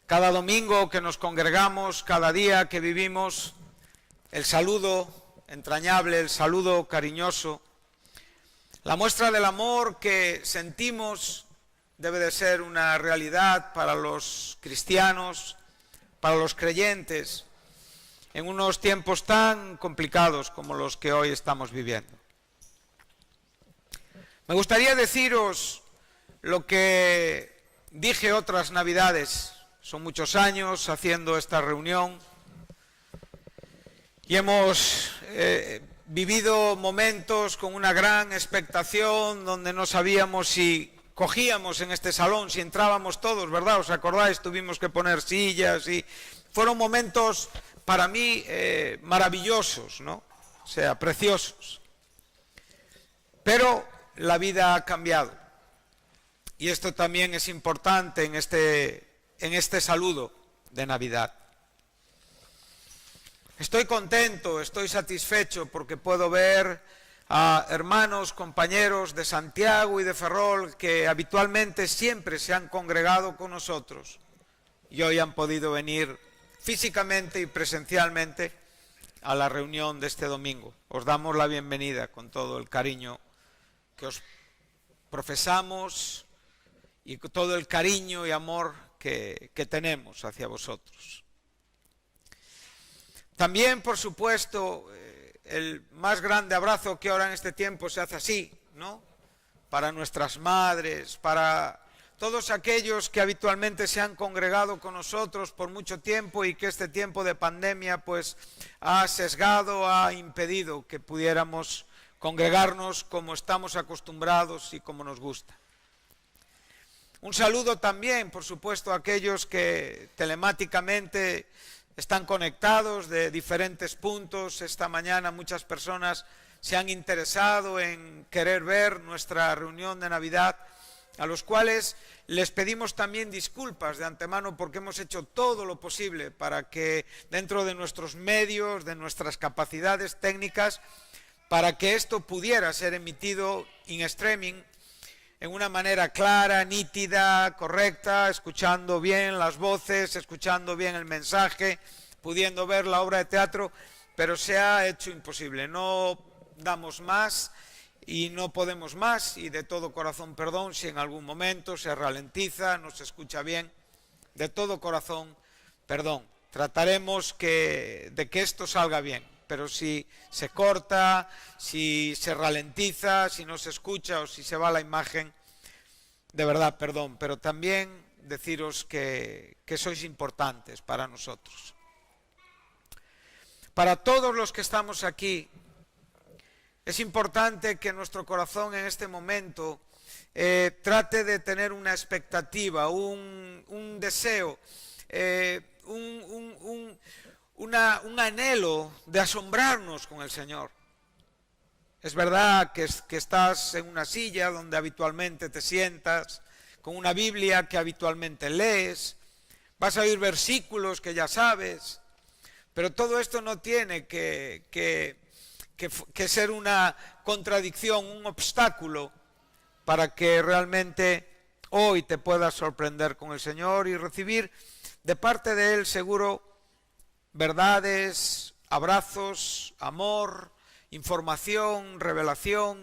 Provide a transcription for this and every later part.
Cada domingo que nos congregamos, cada día que vivimos, el saludo entrañable, el saludo cariñoso, la muestra del amor que sentimos debe de ser una realidad para los cristianos, para los creyentes, en unos tiempos tan complicados como los que hoy estamos viviendo. Me gustaría deciros lo que dije otras Navidades. Son muchos años haciendo esta reunión y hemos vivido momentos con una gran expectación donde no sabíamos si cogíamos en este salón, si entrábamos todos, ¿verdad? ¿Os acordáis? Tuvimos que poner sillas y fueron momentos para mí maravillosos, ¿no? O sea, preciosos. Pero la vida ha cambiado y esto también es importante en este saludo de Navidad. Estoy contento, estoy satisfecho porque puedo ver a hermanos, compañeros de Santiago y de Ferrol que habitualmente siempre se han congregado con nosotros y hoy han podido venir físicamente y presencialmente a la reunión de este domingo. Os damos la bienvenida con todo el cariño que os profesamos y con todo el cariño y amor que tenemos hacia vosotros. También, por supuesto, el más grande abrazo que ahora en este tiempo se hace así, ¿no? Para nuestras madres, para todos aquellos que habitualmente se han congregado con nosotros por mucho tiempo y que este tiempo de pandemia pues ha sesgado, ha impedido que pudiéramos congregarnos como estamos acostumbrados y como nos gusta. Un saludo también, por supuesto, a aquellos que telemáticamente están conectados de diferentes puntos. Esta mañana muchas personas se han interesado en querer ver nuestra reunión de Navidad, a los cuales les pedimos también disculpas de antemano porque hemos hecho todo lo posible para que dentro de nuestros medios, de nuestras capacidades técnicas, para que esto pudiera ser emitido in streaming en una manera clara, nítida, correcta, escuchando bien las voces, escuchando bien el mensaje, pudiendo ver la obra de teatro, pero se ha hecho imposible. No damos más y no podemos más, y de todo corazón perdón si en algún momento se ralentiza, no se escucha bien, de todo corazón perdón. Trataremos de que esto salga bien, pero si se corta, si se ralentiza, si no se escucha o si se va la imagen, de verdad perdón, pero también deciros que sois importantes para nosotros. Para todos los que estamos aquí, es importante que nuestro corazón en este momento trate de tener una expectativa, un deseo, un anhelo de asombrarnos con el Señor. Es verdad que estás en una silla donde habitualmente te sientas, con una Biblia que habitualmente lees, vas a oír versículos que ya sabes, pero todo esto no tiene que ser una contradicción, un obstáculo para que realmente hoy te puedas sorprender con el Señor y recibir de parte de Él seguro verdades, abrazos, amor, información, revelación,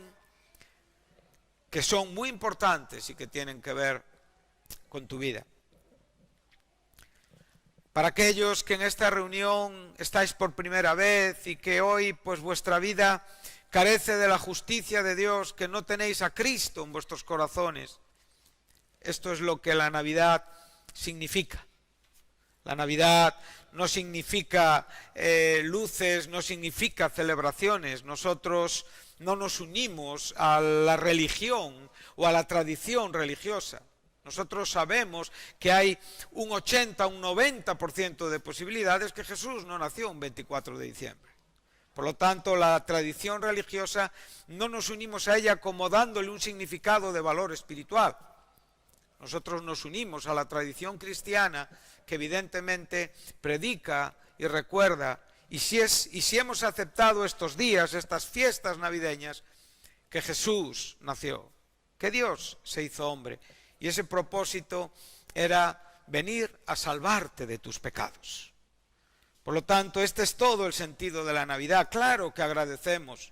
que son muy importantes y que tienen que ver con tu vida. Para aquellos que en esta reunión estáis por primera vez y que hoy pues vuestra vida carece de la justicia de Dios, que no tenéis a Cristo en vuestros corazones, esto es lo que la Navidad significa. La Navidad no significa luces, no significa celebraciones. Nosotros no nos unimos a la religión o a la tradición religiosa. Nosotros sabemos que hay un 80, un 90% de posibilidades que Jesús no nació un 24 de diciembre. Por lo tanto, la tradición religiosa no nos unimos a ella como dándole un significado de valor espiritual. Nosotros nos unimos a la tradición cristiana que evidentemente predica y recuerda, y si hemos aceptado estos días, estas fiestas navideñas, que Jesús nació, que Dios se hizo hombre, y ese propósito era venir a salvarte de tus pecados. Por lo tanto, este es todo el sentido de la Navidad. Claro que agradecemos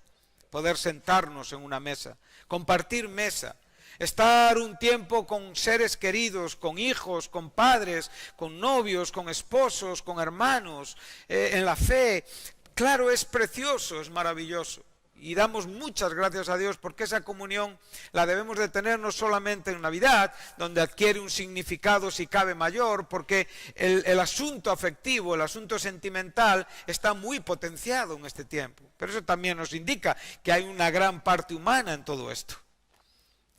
poder sentarnos en una mesa, compartir mesa, estar un tiempo con seres queridos, con hijos, con padres, con novios, con esposos, con hermanos, en la fe. Claro, es precioso, es maravilloso. Y damos muchas gracias a Dios porque esa comunión la debemos de tener no solamente en Navidad, donde adquiere un significado si cabe mayor, porque el asunto afectivo, el asunto sentimental está muy potenciado en este tiempo. Pero eso también nos indica que hay una gran parte humana en todo esto.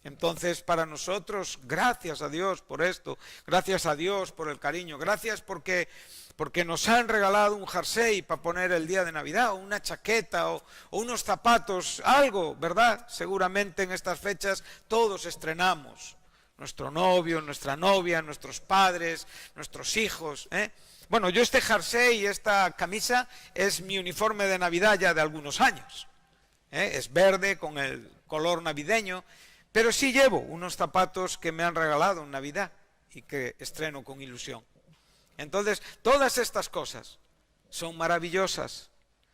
Entonces, para nosotros, gracias a Dios por esto, gracias a Dios por el cariño, gracias porque nos han regalado un jersey para poner el día de Navidad, o una chaqueta, o unos zapatos, algo, ¿verdad? Seguramente en estas fechas todos estrenamos, nuestro novio, nuestra novia, nuestros padres, nuestros hijos, ¿eh? Bueno, yo este jersey y esta camisa es mi uniforme de Navidad ya de algunos años, ¿eh? Es verde con el color navideño. Pero sí llevo unos zapatos que me han regalado en Navidad y que estreno con ilusión. Entonces, todas estas cosas son maravillosas,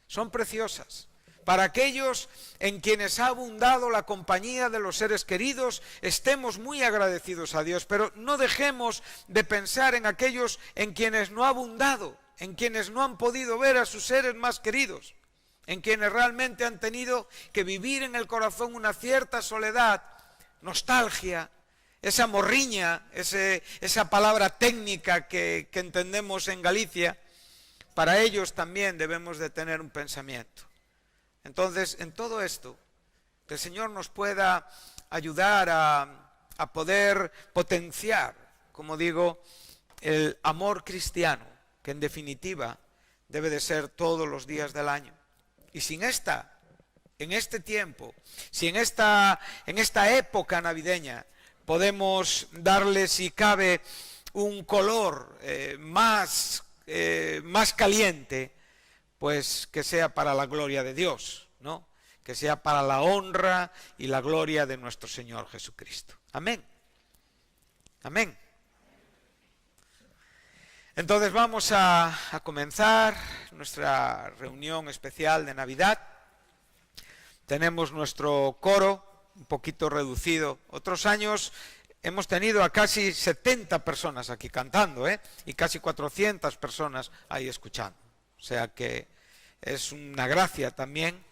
son preciosas. Para aquellos en quienes ha abundado la compañía de los seres queridos, estemos muy agradecidos a Dios, pero no dejemos de pensar en aquellos en quienes no ha abundado, en quienes no han podido ver a sus seres más queridos, en quienes realmente han tenido que vivir en el corazón una cierta soledad, nostalgia, esa morriña, esa palabra técnica que entendemos en Galicia. Para ellos también debemos de tener un pensamiento. Entonces, en todo esto, que el Señor nos pueda ayudar a poder potenciar, como digo, el amor cristiano, que en definitiva debe de ser todos los días del año. Y sin en este tiempo, si en esta época navideña podemos darle, si cabe, un color más caliente, pues que sea para la gloria de Dios, ¿no? Que sea para la honra y la gloria de nuestro Señor Jesucristo. Amén. Amén. Entonces vamos a comenzar nuestra reunión especial de Navidad. Tenemos nuestro coro un poquito reducido. Otros años hemos tenido a casi 70 personas aquí cantando, y casi 400 personas ahí escuchando. O sea que es una gracia también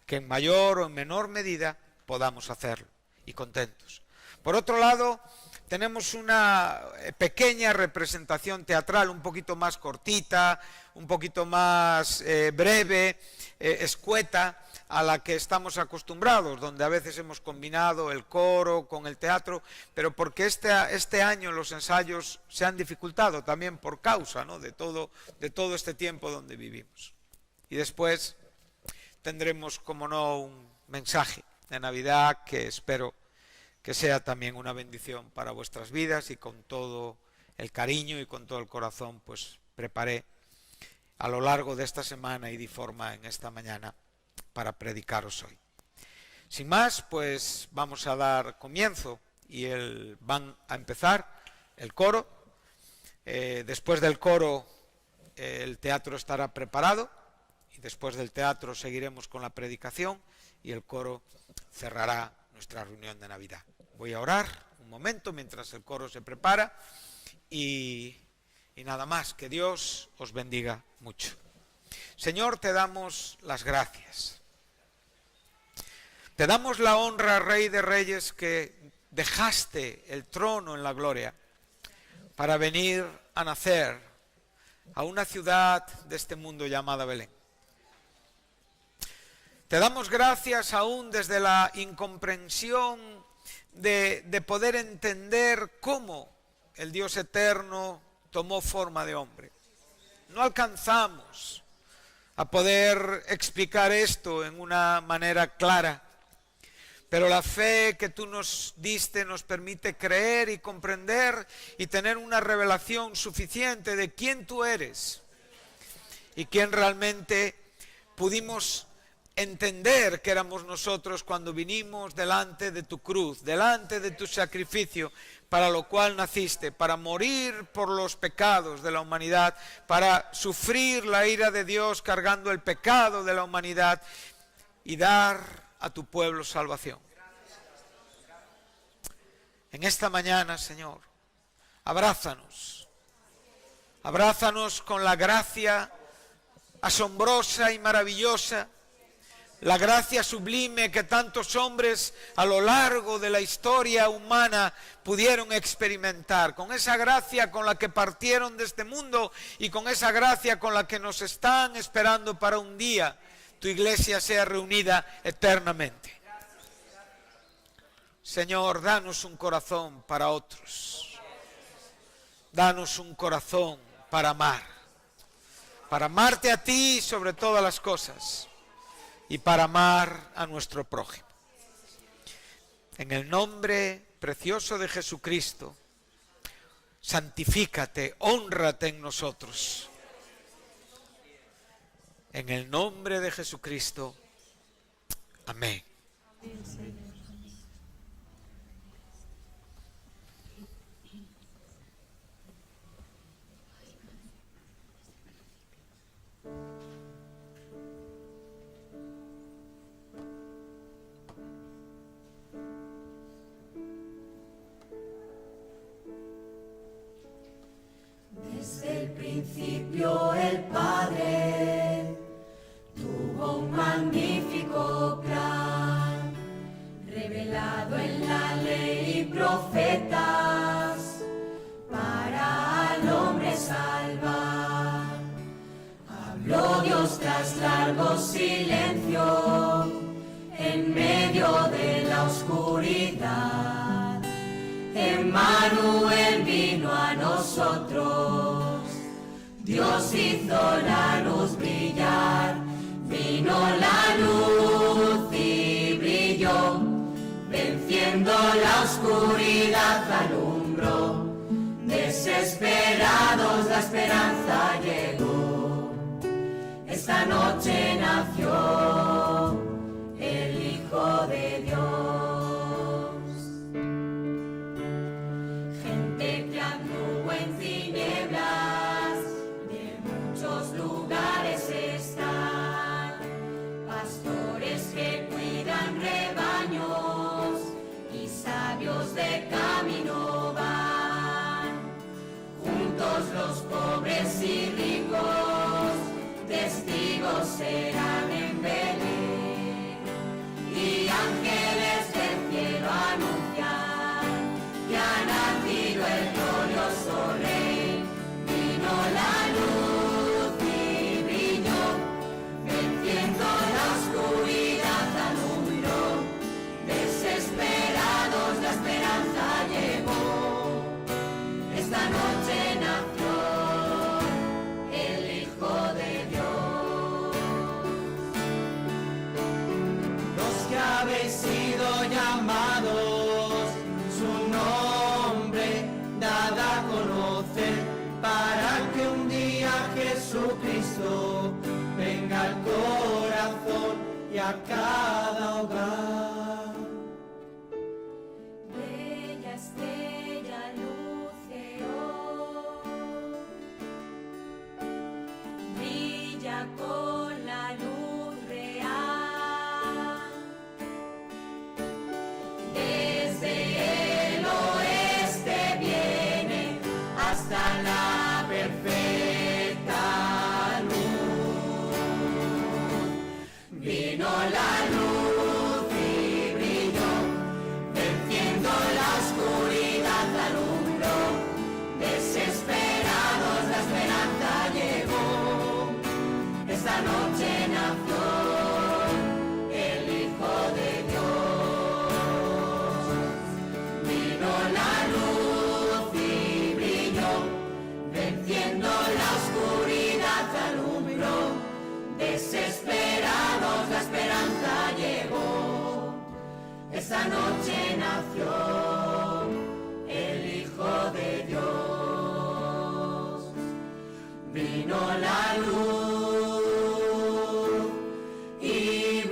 que en mayor o en menor medida podamos hacerlo, y contentos. Por otro lado, tenemos una pequeña representación teatral un poquito más cortita, un poquito más breve, escueta, a la que estamos acostumbrados, donde a veces hemos combinado el coro con el teatro, pero porque este año los ensayos se han dificultado también por causa, ¿no?, de todo este tiempo donde vivimos. Y después tendremos, como no, un mensaje de Navidad que espero que sea también una bendición para vuestras vidas, y con todo el cariño y con todo el corazón pues preparé a lo largo de esta semana y di forma en esta mañana para predicaros hoy. Sin más, pues vamos a dar comienzo y van a empezar el coro. Después del coro el teatro estará preparado, y después del teatro seguiremos con la predicación y el coro cerrará nuestra reunión de Navidad. Voy a orar un momento mientras el coro se prepara y nada más. Que Dios os bendiga mucho. Señor, te damos las gracias. Te damos la honra, Rey de Reyes, que dejaste el trono en la gloria para venir a nacer a una ciudad de este mundo llamada Belén. Te damos gracias aún desde la incomprensión de poder entender cómo el Dios eterno tomó forma de hombre. No alcanzamos a poder explicar esto en una manera clara, pero la fe que tú nos diste nos permite creer y comprender y tener una revelación suficiente de quién tú eres y quién realmente pudimos entender que éramos nosotros cuando vinimos delante de tu cruz, delante de tu sacrificio, para lo cual naciste, para morir por los pecados de la humanidad, para sufrir la ira de Dios cargando el pecado de la humanidad y dar a tu pueblo salvación. En esta mañana, Señor, abrázanos con la gracia asombrosa y maravillosa, la gracia sublime que tantos hombres a lo largo de la historia humana pudieron experimentar, con esa gracia con la que partieron de este mundo y con esa gracia con la que nos están esperando para un día tu iglesia sea reunida eternamente. Señor, danos un corazón para otros, danos un corazón para amarte a ti sobre todas las cosas y para amar a nuestro prójimo. En el nombre precioso de Jesucristo, santifícate, hónrate en nosotros. En el nombre de Jesucristo, amén. Desde el principio el Padre tuvo un magnífico plan, revelado en la ley y profetas, para al hombre salvar. Habló Dios tras largo silencio, en medio de la oscuridad. Emmanuel vino a nosotros, Dios hizo la luz brillar, vino la luz y brilló, venciendo la oscuridad alumbró, desesperados la esperanza llegó, esta noche nació el Hijo de Dios. De camino van, juntos los pobres y ricos, testigos serán en Belén, y ángeles del cielo anuncian que ha nacido el glorioso Rey. Vino la luz y brilló, venciendo la oscuridad alumbró, desesperados la esperanza llegó, esta noche nació el Hijo de Dios. Los que habéis sido llamados, su nombre dad a conocer, para que un día Jesucristo venga al corazón y a cada hogar. Estrella luceó, brilla con la luz real, desde el oeste viene hasta la perfecta luz, vino la luz. Esta noche nació el Hijo de Dios, vino la luz y brilló, venciendo la oscuridad alumbró, desesperados la esperanza llegó, esta noche nació el Hijo de Dios, vino la luz y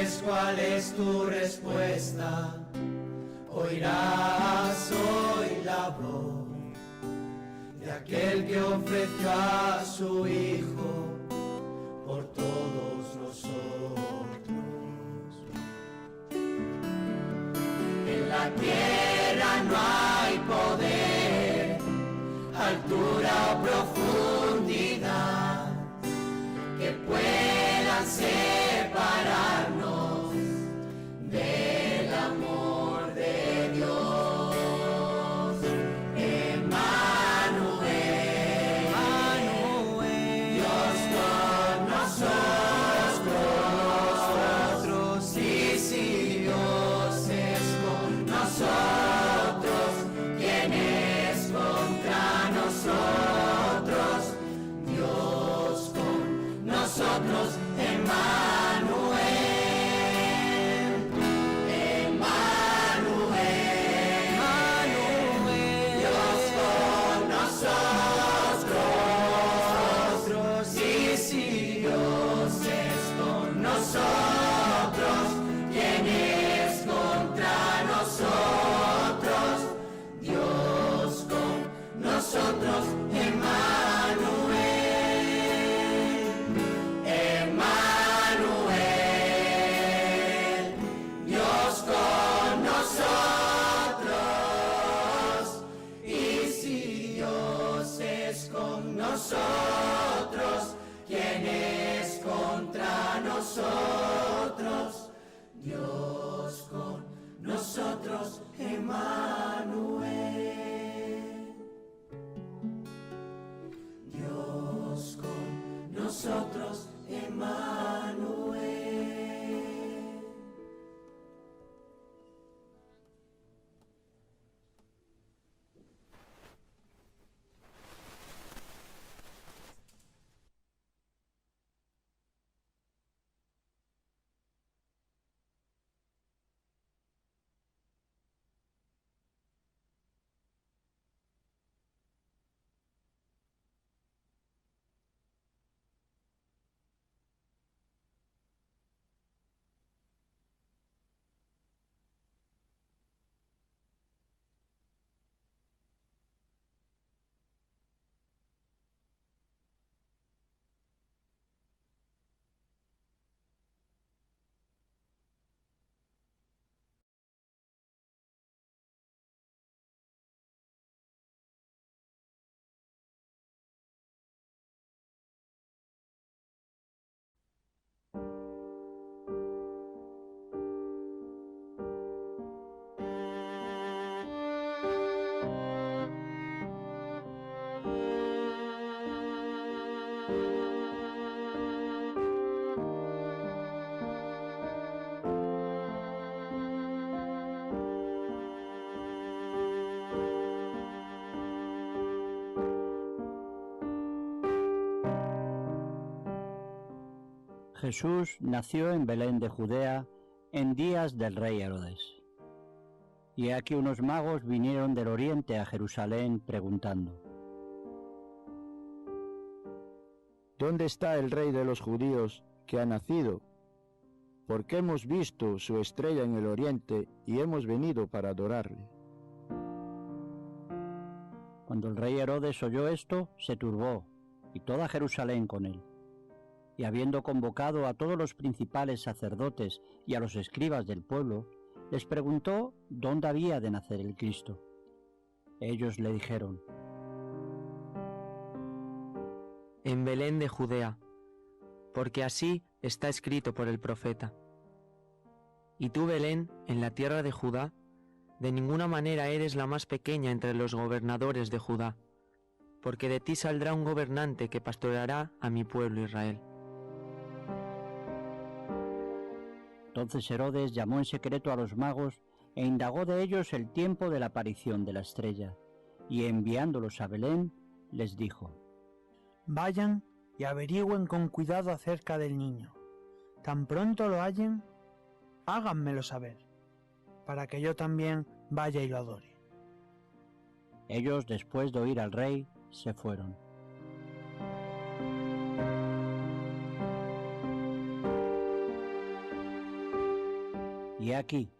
sabes cuál es tu respuesta, oirás hoy la voz de aquel que ofreció a su Hijo por todos nosotros. En la tierra no hay poder, altura o profundidad que puedan separarnos del amor de Dios. Emmanuel, Dios con nosotros, y si Dios es con nosotros, ¿quién es contra nosotros? Dios con nosotros, Emmanuel, Emmanuel, Dios con nosotros, y si Dios es con nosotros, ¿quién es contra nosotros? Dios con nosotros, Emmanuel, Emmanuel, Dios con nosotros, y si Dios es con nosotros, ¿quién es contra nosotros? Dios con nosotros, Emmanuel, Dios con nosotros, Emmanuel. Jesús nació en Belén de Judea en días del rey Herodes. Y aquí unos magos vinieron del oriente a Jerusalén preguntando: ¿Dónde está el rey de los judíos que ha nacido? Porque hemos visto su estrella en el oriente y hemos venido para adorarle. Cuando el rey Herodes oyó esto, se turbó, y toda Jerusalén con él. Y habiendo convocado a todos los principales sacerdotes y a los escribas del pueblo, les preguntó dónde había de nacer el Cristo. Ellos le dijeron: en Belén de Judea, porque así está escrito por el profeta. Y tú, Belén, en la tierra de Judá, de ninguna manera eres la más pequeña entre los gobernadores de Judá, porque de ti saldrá un gobernante que pastoreará a mi pueblo Israel. Entonces Herodes llamó en secreto a los magos e indagó de ellos el tiempo de la aparición de la estrella, y enviándolos a Belén, les dijo: Vayan y averigüen con cuidado acerca del niño. Tan pronto lo hallen, háganmelo saber, para que yo también vaya y lo adore. Ellos, después de oír al rey, se fueron. Y aquí,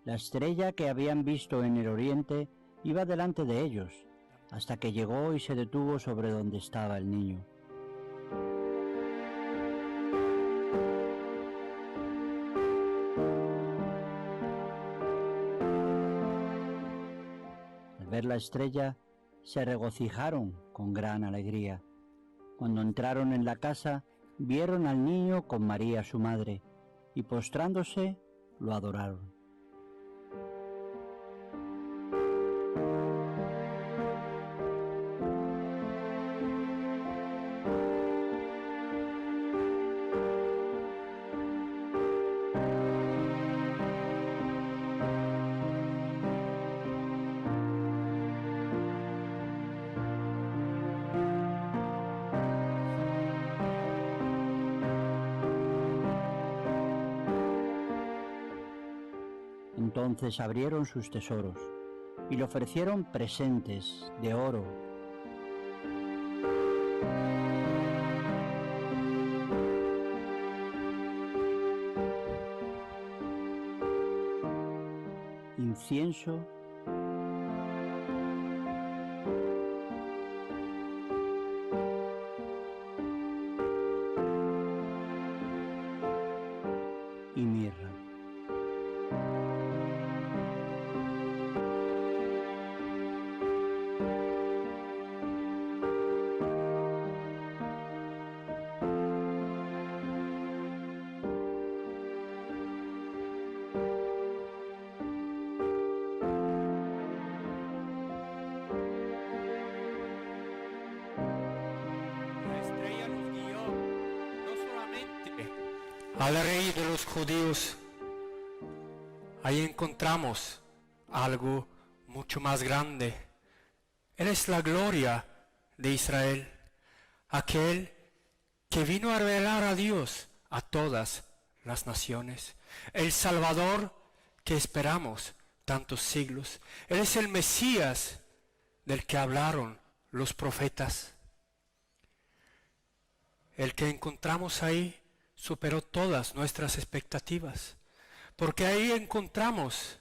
la estrella que habían visto en el oriente iba delante de ellos, hasta que llegó y se detuvo sobre donde estaba el niño. Al ver la estrella, se regocijaron con gran alegría. Cuando entraron en la casa, vieron al niño con María su madre, y postrándose, lo adoraron. Entonces abrieron sus tesoros y le ofrecieron presentes de oro, incienso y mirra. La estrella nos guió no solamente al rey de los judíos, ahí encontramos algo mucho más grande. Él es la gloria de Israel, aquel que vino a revelar a Dios a todas las naciones, el Salvador que esperamos tantos siglos. Él es el Mesías del que hablaron los profetas. El que encontramos ahí superó todas nuestras expectativas, porque ahí encontramos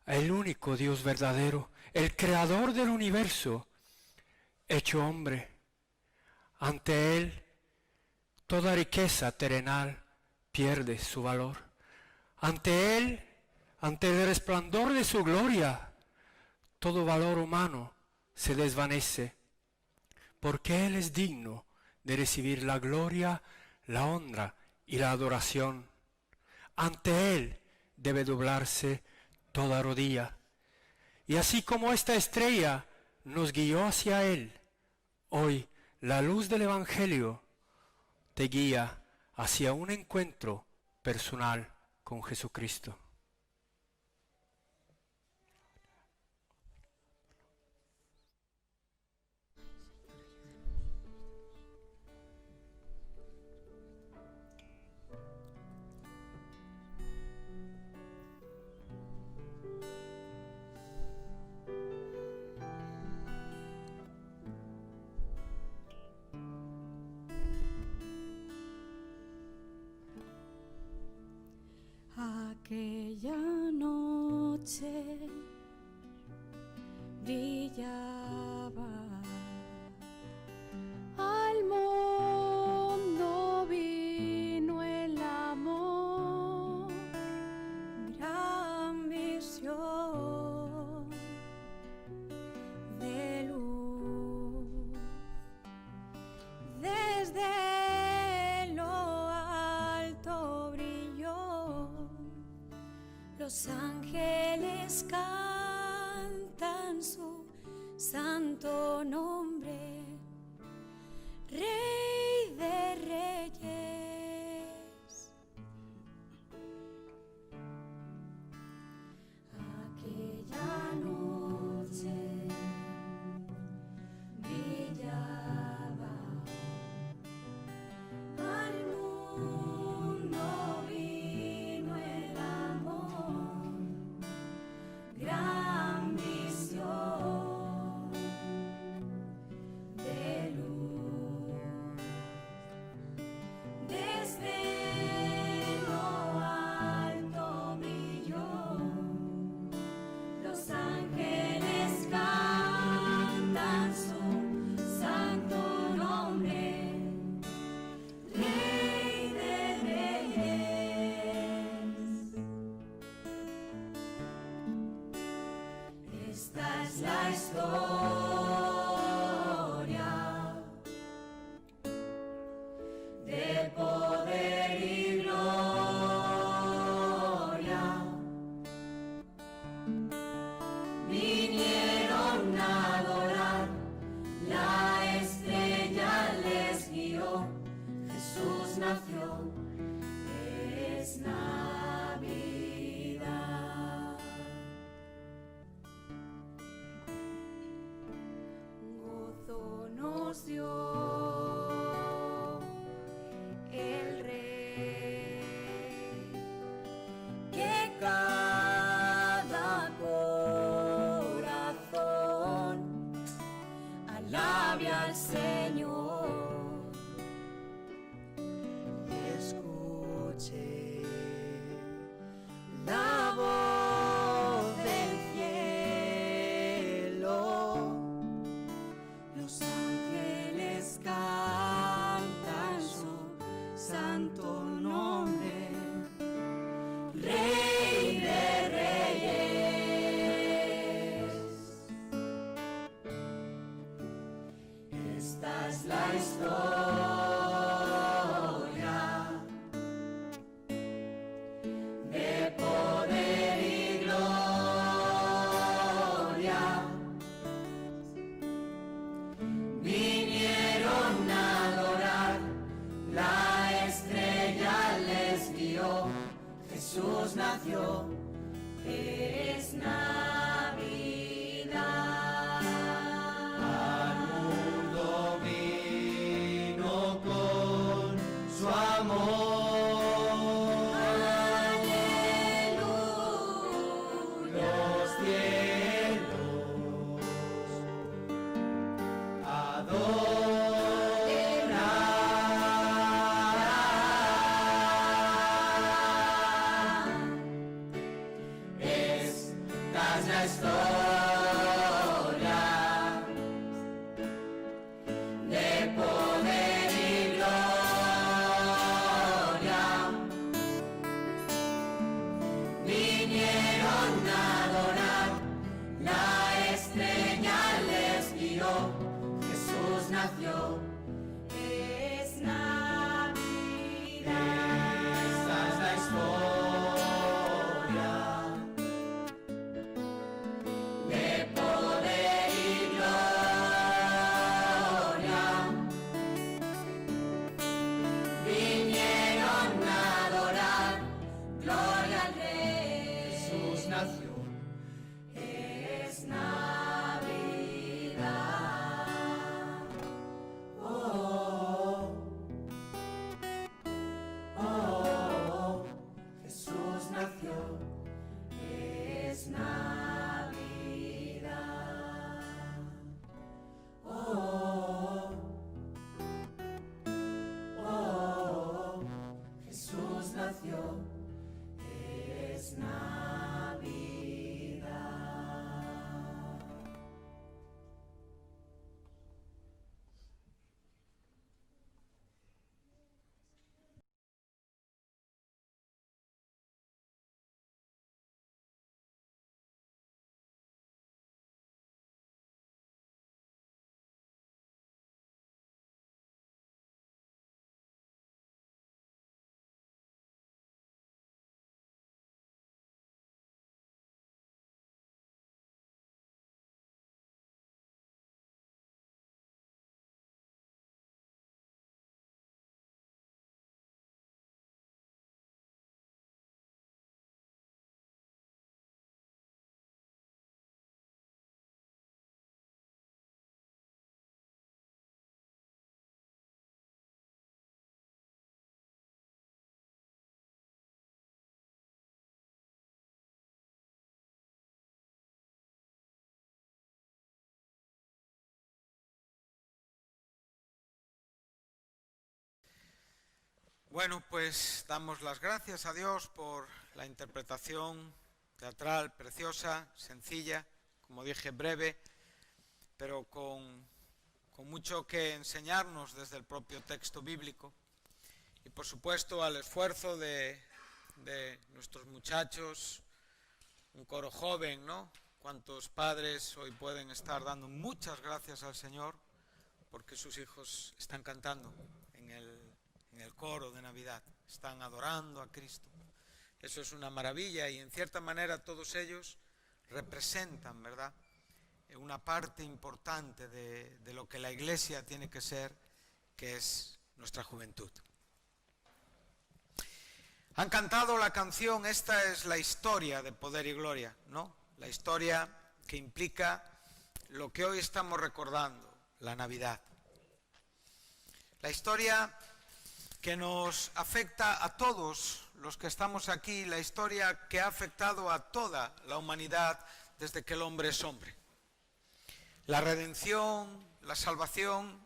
el único Dios verdadero, el creador del universo, hecho hombre. Ante Él, toda riqueza terrenal pierde su valor. Ante Él, ante el resplandor de su gloria, todo valor humano se desvanece, porque Él es digno de recibir la gloria, la honra y la adoración. Ante Él debe doblarse toda rodilla. Y así como esta estrella nos guió hacia Él, hoy la luz del Evangelio te guía hacia un encuentro personal con Jesucristo. Aquella noche brillaba al mundo, vino el amor, gran visión de luz desde lo alto brilló. Los ángeles cantan su santo nombre, Rey de Reyes. Aquella noche brillaba al mundo, vino el amor, gran visión de luz Jesús nació, es Navidad. Gozo nos dio el Rey, que cada corazón alabe al Señor. Escuche la voz del cielo, Los ángeles cantan su santo nombre, Rey de Reyes. Esta es la historia de poder y gloria. Vinieron a adorar, la estrella les guió, Jesús nació, es Navidad. Al mundo vino con su amor. aleluya. Los cielos adorarán. Esta es la historia de poder y gloria. Vinieron a adorar, la estrella les guió, Jesús nació, Es Navidad. esta es la historia de poder y gloria. Vinieron a adorar, gloria al Rey, Jesús nació, es Navidad. Oh, oh, oh, Jesús nació, es Navidad. Oh, oh, Jesús nació, es Navidad. Bueno, pues damos las gracias a Dios por la interpretación teatral preciosa, sencilla, como dije, breve, pero con mucho que enseñarnos desde el propio texto bíblico. Y por supuesto al esfuerzo de nuestros muchachos, un coro joven, ¿no? Cuántos padres hoy pueden estar dando muchas gracias al Señor porque sus hijos están cantando en el coro de Navidad, están adorando a Cristo. Eso es una maravilla y en cierta manera todos ellos representan, ¿verdad?, una parte importante de lo que la Iglesia tiene que ser, que es nuestra juventud. Han cantado la canción "Esta es la historia de Poder y Gloria", ¿no? La historia que implica lo que hoy estamos recordando, la Navidad. La historia que nos afecta a todos los que estamos aquí, la historia que ha afectado a toda la humanidad desde que el hombre es hombre. La redención, la salvación,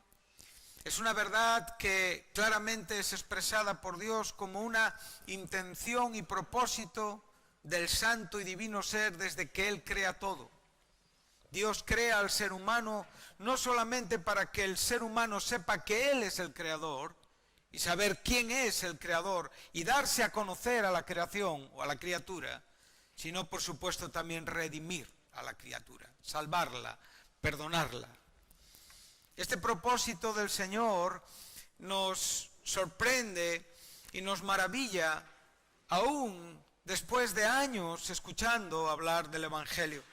es una verdad que claramente es expresada por Dios como una intención y propósito del santo y divino ser desde que Él crea todo. Dios crea al ser humano no solamente para que el ser humano sepa que Él es el creador y saber quién es el creador y darse a conocer a la creación o a la criatura, sino por supuesto también redimir a la criatura, salvarla, perdonarla. Este propósito del Señor nos sorprende y nos maravilla aún después de años escuchando hablar del Evangelio.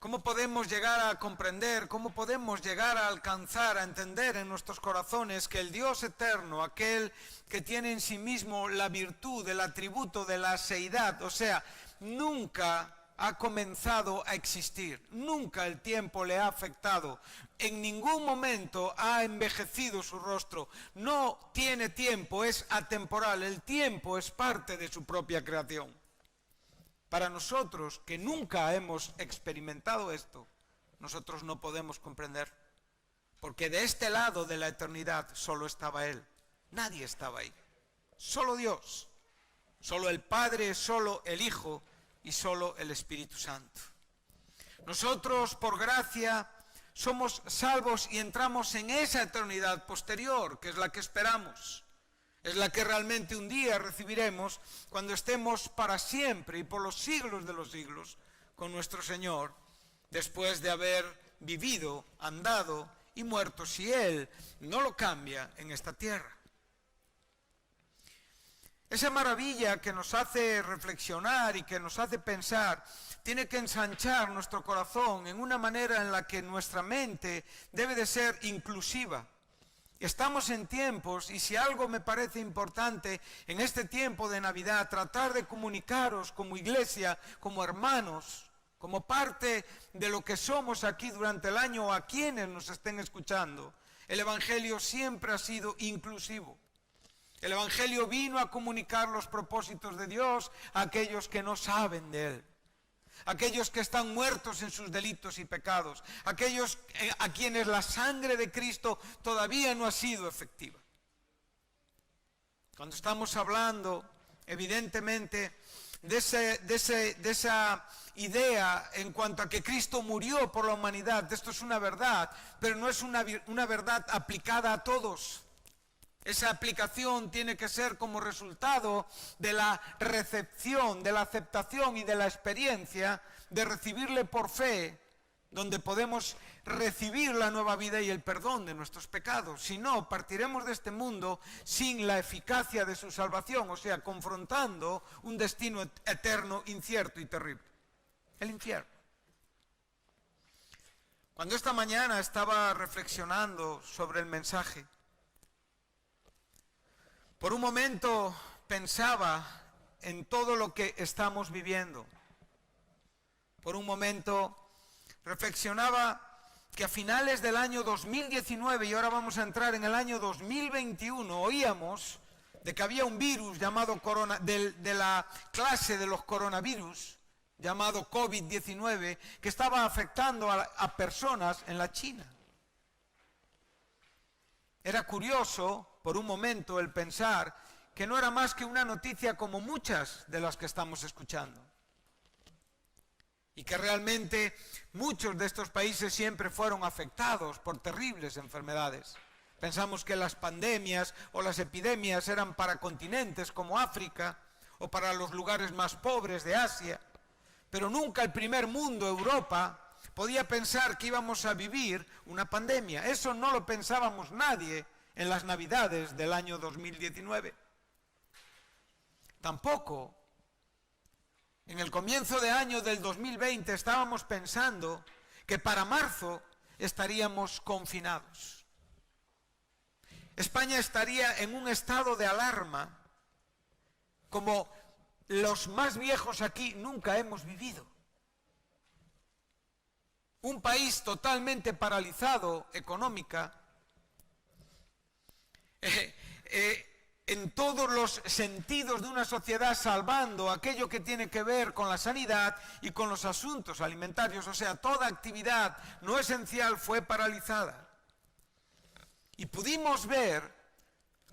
¿Cómo podemos llegar a comprender, cómo podemos llegar a alcanzar, a entender en nuestros corazones que el Dios eterno, aquel que tiene en sí mismo la virtud, el atributo de la seidad, o sea, nunca ha comenzado a existir, nunca el tiempo le ha afectado, en ningún momento ha envejecido su rostro, no tiene tiempo, es atemporal, el tiempo es parte de su propia creación. Para nosotros, que nunca hemos experimentado esto, nosotros no podemos comprender, porque de este lado de la eternidad solo estaba Él, nadie estaba ahí, solo Dios, solo el Padre, solo el Hijo y solo el Espíritu Santo. Nosotros, por gracia, somos salvos y entramos en esa eternidad posterior, que es la que esperamos. Es la que realmente un día recibiremos cuando estemos para siempre y por los siglos de los siglos con nuestro Señor, después de haber vivido, andado y muerto, si Él no lo cambia en esta tierra. Esa maravilla que nos hace reflexionar y que nos hace pensar tiene que ensanchar nuestro corazón en una manera en la que nuestra mente debe de ser inclusiva. Estamos en tiempos, y si algo me parece importante en este tiempo de Navidad, tratar de comunicaros como iglesia, como hermanos, como parte de lo que somos aquí durante el año a quienes nos estén escuchando. El Evangelio siempre ha sido inclusivo. El Evangelio vino a comunicar los propósitos de Dios a aquellos que no saben de Él. Aquellos que están muertos en sus delitos y pecados, aquellos a quienes la sangre de Cristo todavía no ha sido efectiva. Cuando estamos hablando, evidentemente, de esa idea en cuanto a que Cristo murió por la humanidad, esto es una verdad, pero no es una verdad aplicada a todos. Esa aplicación tiene que ser como resultado de la recepción, de la aceptación y de la experiencia de recibirle por fe, donde podemos recibir la nueva vida y el perdón de nuestros pecados. Si no, partiremos de este mundo sin la eficacia de su salvación, o sea, confrontando un destino eterno, incierto y terrible: el infierno. Cuando esta mañana estaba reflexionando sobre el mensaje, por un momento pensaba en todo lo que estamos viviendo. Por un momento reflexionaba que a finales del año 2019, y ahora vamos a entrar en el año 2021, oíamos de que había un virus llamado de la clase de los coronavirus, llamado COVID-19, que estaba afectando a personas en la China. Era curioso, por un momento, el pensar que no era más que una noticia como muchas de las que estamos escuchando. Y que realmente muchos de estos países siempre fueron afectados por terribles enfermedades. Pensamos que las pandemias o las epidemias eran para continentes como África o para los lugares más pobres de Asia. Pero nunca el primer mundo, Europa, podía pensar que íbamos a vivir una pandemia. Eso no lo pensábamos nadie en las Navidades del año 2019. Tampoco en el comienzo de año del 2020 estábamos pensando que para marzo estaríamos confinados. España estaría en un estado de alarma como los más viejos aquí nunca hemos vivido. Un país totalmente paralizado económica, en todos los sentidos de una sociedad, salvando aquello que tiene que ver con la sanidad y con los asuntos alimentarios, o sea, toda actividad no esencial fue paralizada. Y pudimos ver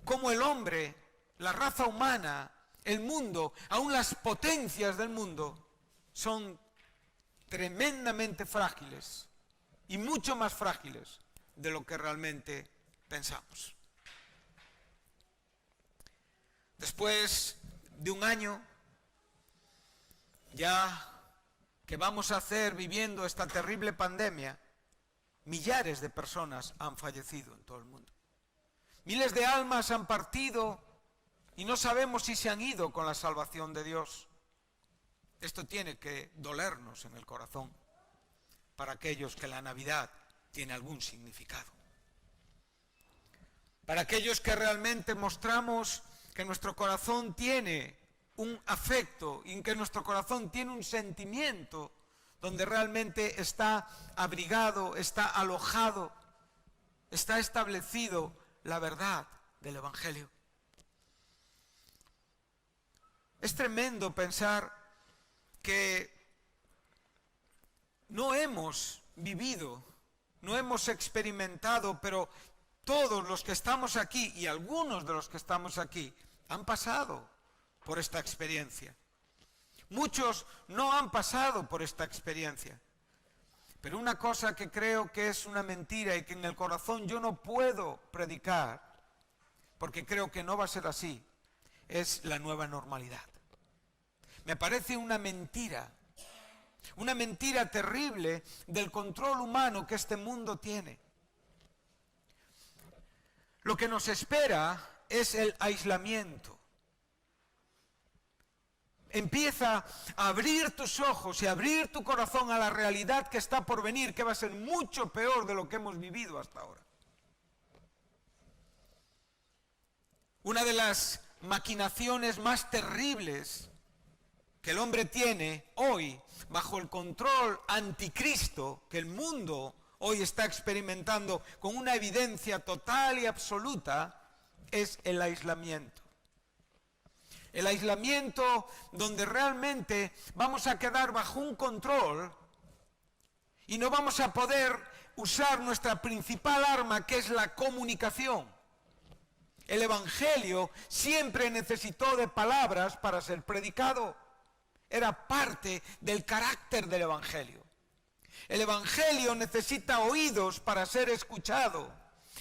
cómo el hombre, la raza humana, el mundo, aún las potencias del mundo, son tremendamente frágiles y mucho más frágiles de lo que realmente pensamos. Después de un año ya que vamos a hacer viviendo esta terrible pandemia, millares de personas han fallecido en todo el mundo. Miles de almas han partido y no sabemos si se han ido con la salvación de Dios. Esto tiene que dolernos en el corazón para aquellos que la Navidad tiene algún significado. Para aquellos que realmente mostramos que nuestro corazón tiene un afecto y que nuestro corazón tiene un sentimiento donde realmente está abrigado, está alojado, está establecido la verdad del Evangelio. Es tremendo pensar que no hemos vivido, no hemos experimentado, pero todos los que estamos aquí y algunos de los que estamos aquí han pasado por esta experiencia. Muchos no han pasado por esta experiencia. Pero una cosa que creo que es una mentira y que en el corazón yo no puedo predicar, porque creo que no va a ser así, es la nueva normalidad. Me parece una mentira terrible del control humano que este mundo tiene. Lo que nos espera es el aislamiento. Empieza a abrir tus ojos y a abrir tu corazón a la realidad que está por venir, que va a ser mucho peor de lo que hemos vivido hasta ahora. Una de las maquinaciones más terribles que el hombre tiene hoy, bajo el control anticristo que el mundo hoy está experimentando con una evidencia total y absoluta, es el aislamiento. El aislamiento donde realmente vamos a quedar bajo un control y no vamos a poder usar nuestra principal arma, que es la comunicación. El Evangelio siempre necesitó de palabras para ser predicado. Era parte del carácter del Evangelio. El Evangelio necesita oídos para ser escuchado.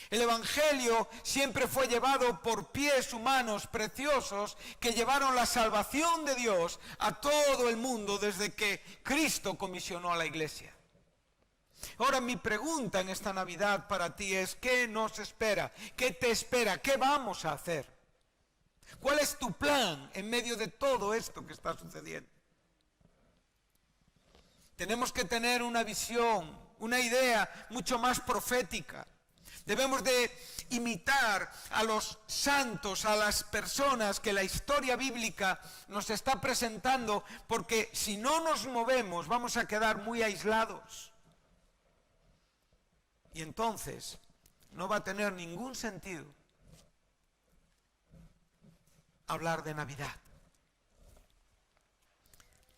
El Evangelio siempre fue llevado por pies humanos preciosos que llevaron la salvación de Dios a todo el mundo desde que Cristo comisionó a la Iglesia. Ahora mi pregunta en esta Navidad para ti es: ¿qué nos espera? ¿Qué te espera? ¿Qué vamos a hacer? ¿Cuál es tu plan en medio de todo esto que está sucediendo? Tenemos que tener una visión, una idea mucho más profética. Debemos de imitar a los santos, a las personas que la historia bíblica nos está presentando, porque si no nos movemos vamos a quedar muy aislados. Y entonces no va a tener ningún sentido hablar de Navidad.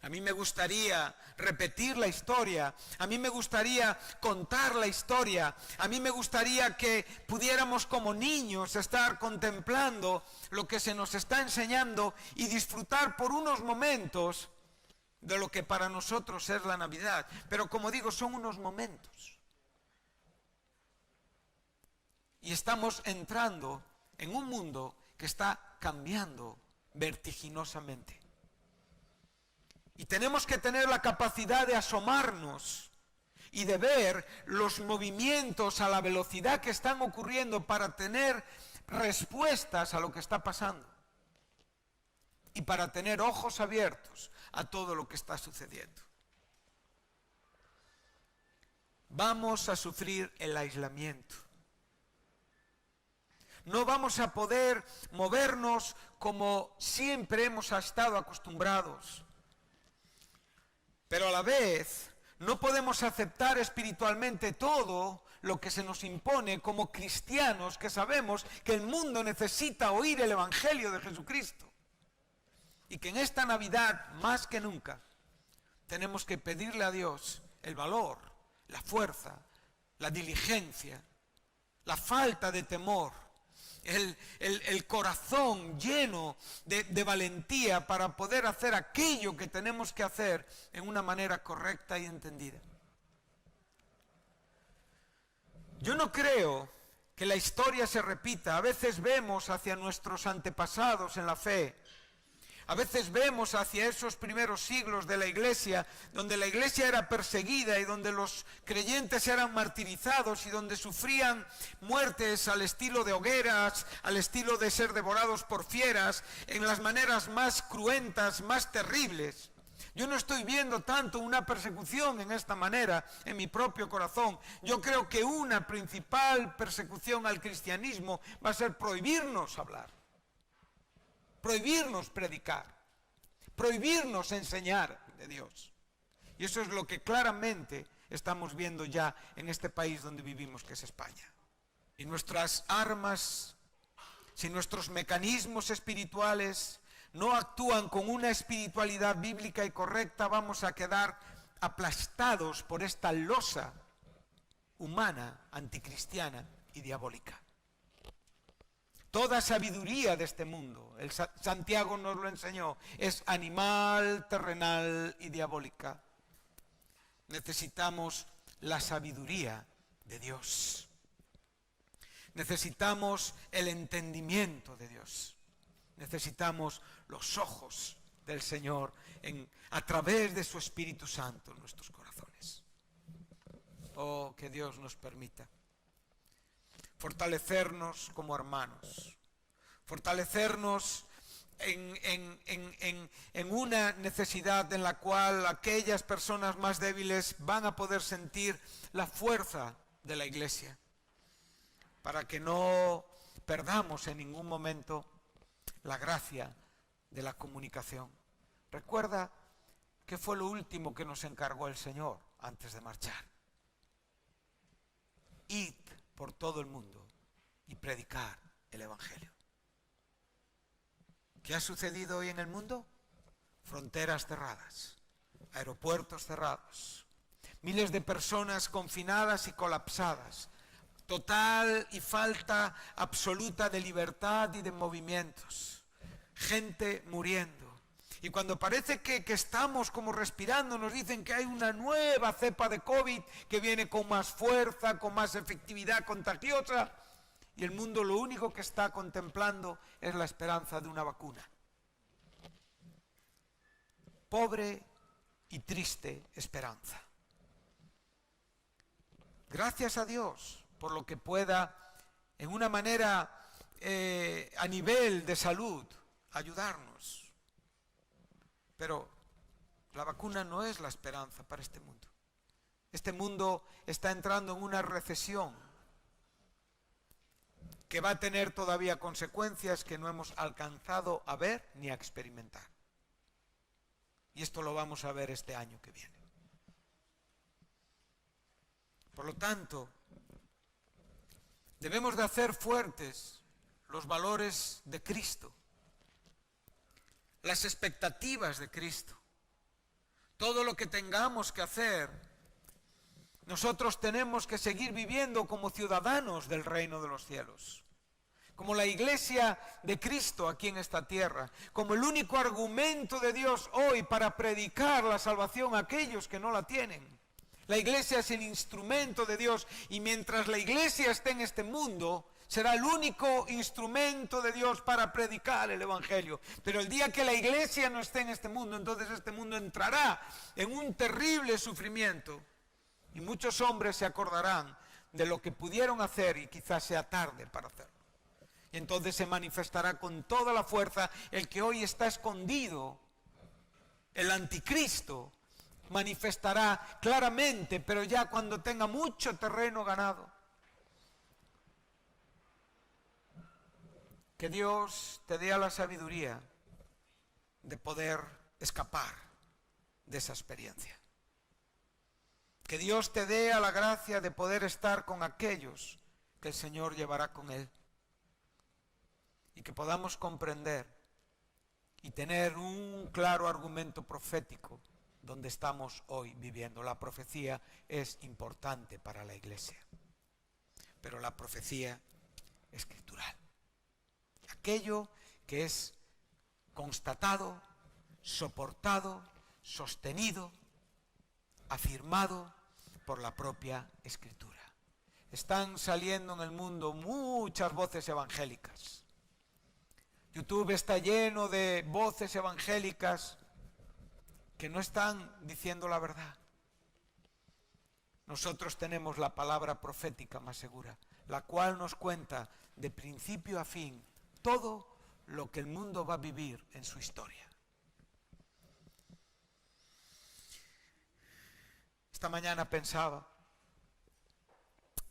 A mí me gustaría repetir la historia, a mí me gustaría contar la historia, a mí me gustaría que pudiéramos como niños estar contemplando lo que se nos está enseñando y disfrutar por unos momentos de lo que para nosotros es la Navidad. Pero como digo, son unos momentos. Y estamos entrando en un mundo que está cambiando vertiginosamente. Y tenemos que tener la capacidad de asomarnos y de ver los movimientos a la velocidad que están ocurriendo para tener respuestas a lo que está pasando. Y para tener ojos abiertos a todo lo que está sucediendo. Vamos a sufrir el aislamiento. No vamos a poder movernos como siempre hemos estado acostumbrados. Pero a la vez, no podemos aceptar espiritualmente todo lo que se nos impone como cristianos que sabemos que el mundo necesita oír el Evangelio de Jesucristo. Y que en esta Navidad, más que nunca, tenemos que pedirle a Dios el valor, la fuerza, la diligencia, la falta de temor, el corazón lleno de valentía para poder hacer aquello que tenemos que hacer en una manera correcta y entendida. Yo no creo que la historia se repita. A veces vemos hacia nuestros antepasados en la fe. A veces vemos hacia esos primeros siglos de la Iglesia, donde la Iglesia era perseguida y donde los creyentes eran martirizados y donde sufrían muertes al estilo de hogueras, al estilo de ser devorados por fieras, en las maneras más cruentas, más terribles. Yo no estoy viendo tanto una persecución en esta manera en mi propio corazón. Yo creo que una principal persecución al cristianismo va a ser prohibirnos hablar, prohibirnos predicar, prohibirnos enseñar de Dios. Y eso es lo que claramente estamos viendo ya en este país donde vivimos, que es España. Y nuestras armas, si nuestros mecanismos espirituales no actúan con una espiritualidad bíblica y correcta, vamos a quedar aplastados por esta losa humana, anticristiana y diabólica. Toda sabiduría de este mundo, Santiago nos lo enseñó, es animal, terrenal y diabólica. Necesitamos la sabiduría de Dios. Necesitamos el entendimiento de Dios. Necesitamos los ojos del Señor a través de su Espíritu Santo en nuestros corazones. Oh, que Dios nos permita fortalecernos como hermanos, fortalecernos en una necesidad en la cual aquellas personas más débiles van a poder sentir la fuerza de la Iglesia, para que no perdamos en ningún momento la gracia de la comunicación. Recuerda que fue lo último que nos encargó el Señor antes de marchar. Id por todo el mundo y predicar el Evangelio. ¿Qué ha sucedido hoy en el mundo? Fronteras cerradas, aeropuertos cerrados, miles de personas confinadas y colapsadas, total y falta absoluta de libertad y de movimientos, gente muriendo. Y cuando parece que estamos como respirando, nos dicen que hay una nueva cepa de COVID que viene con más fuerza, con más efectividad contagiosa, y el mundo lo único que está contemplando es la esperanza de una vacuna. Pobre y triste esperanza. Gracias a Dios por lo que pueda, en una manera a nivel de salud, ayudarnos. Pero la vacuna no es la esperanza para este mundo. Este mundo está entrando en una recesión que va a tener todavía consecuencias que no hemos alcanzado a ver ni a experimentar. Y esto lo vamos a ver este año que viene. Por lo tanto, debemos de hacer fuertes los valores de Cristo, las expectativas de Cristo. Todo lo que tengamos que hacer, nosotros tenemos que seguir viviendo como ciudadanos del reino de los cielos, como la iglesia de Cristo aquí en esta tierra, como el único argumento de Dios hoy para predicar la salvación a aquellos que no la tienen. La iglesia es el instrumento de Dios, y mientras la iglesia esté en este mundo, será el único instrumento de Dios para predicar el Evangelio. Pero el día que la iglesia no esté en este mundo, entonces este mundo entrará en un terrible sufrimiento. Y muchos hombres se acordarán de lo que pudieron hacer y quizás sea tarde para hacerlo. Y entonces se manifestará con toda la fuerza el que hoy está escondido, el anticristo, manifestará claramente, pero ya cuando tenga mucho terreno ganado. Que Dios te dé la sabiduría de poder escapar de esa experiencia. Que Dios te dé la gracia de poder estar con aquellos que el Señor llevará con Él. Y que podamos comprender y tener un claro argumento profético donde estamos hoy viviendo. La profecía es importante para la Iglesia, pero la profecía escritural. Aquello que es constatado, soportado, sostenido, afirmado por la propia Escritura. Están saliendo en el mundo muchas voces evangélicas. YouTube está lleno de voces evangélicas que no están diciendo la verdad. Nosotros tenemos la palabra profética más segura, la cual nos cuenta de principio a fin todo lo que el mundo va a vivir en su historia. Esta mañana pensaba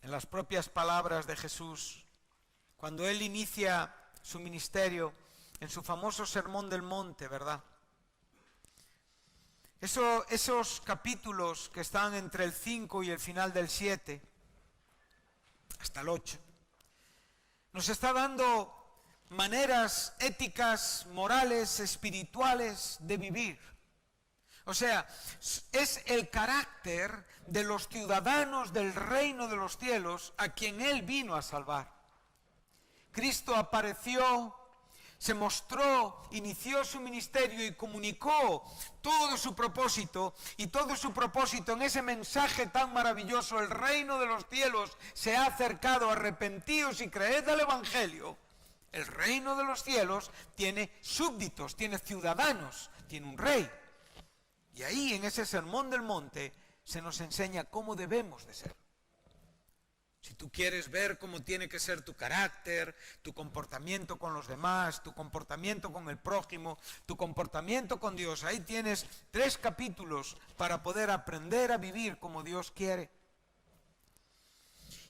en las propias palabras de Jesús cuando Él inicia su ministerio en su famoso Sermón del Monte, ¿verdad? Esos capítulos que están entre el 5 y el final del 7, hasta el 8, nos está dando maneras éticas, morales, espirituales de vivir. O sea, es el carácter de los ciudadanos del reino de los cielos a quien Él vino a salvar. Cristo apareció, se mostró, inició su ministerio y comunicó todo su propósito, y todo su propósito en ese mensaje tan maravilloso: el reino de los cielos se ha acercado, arrepentíos y creed al Evangelio. El reino de los cielos tiene súbditos, tiene ciudadanos, tiene un rey. Y ahí en ese Sermón del Monte se nos enseña cómo debemos de ser. Si tú quieres ver cómo tiene que ser tu carácter, tu comportamiento con los demás, tu comportamiento con el prójimo, tu comportamiento con Dios, ahí tienes 3 capítulos para poder aprender a vivir como Dios quiere.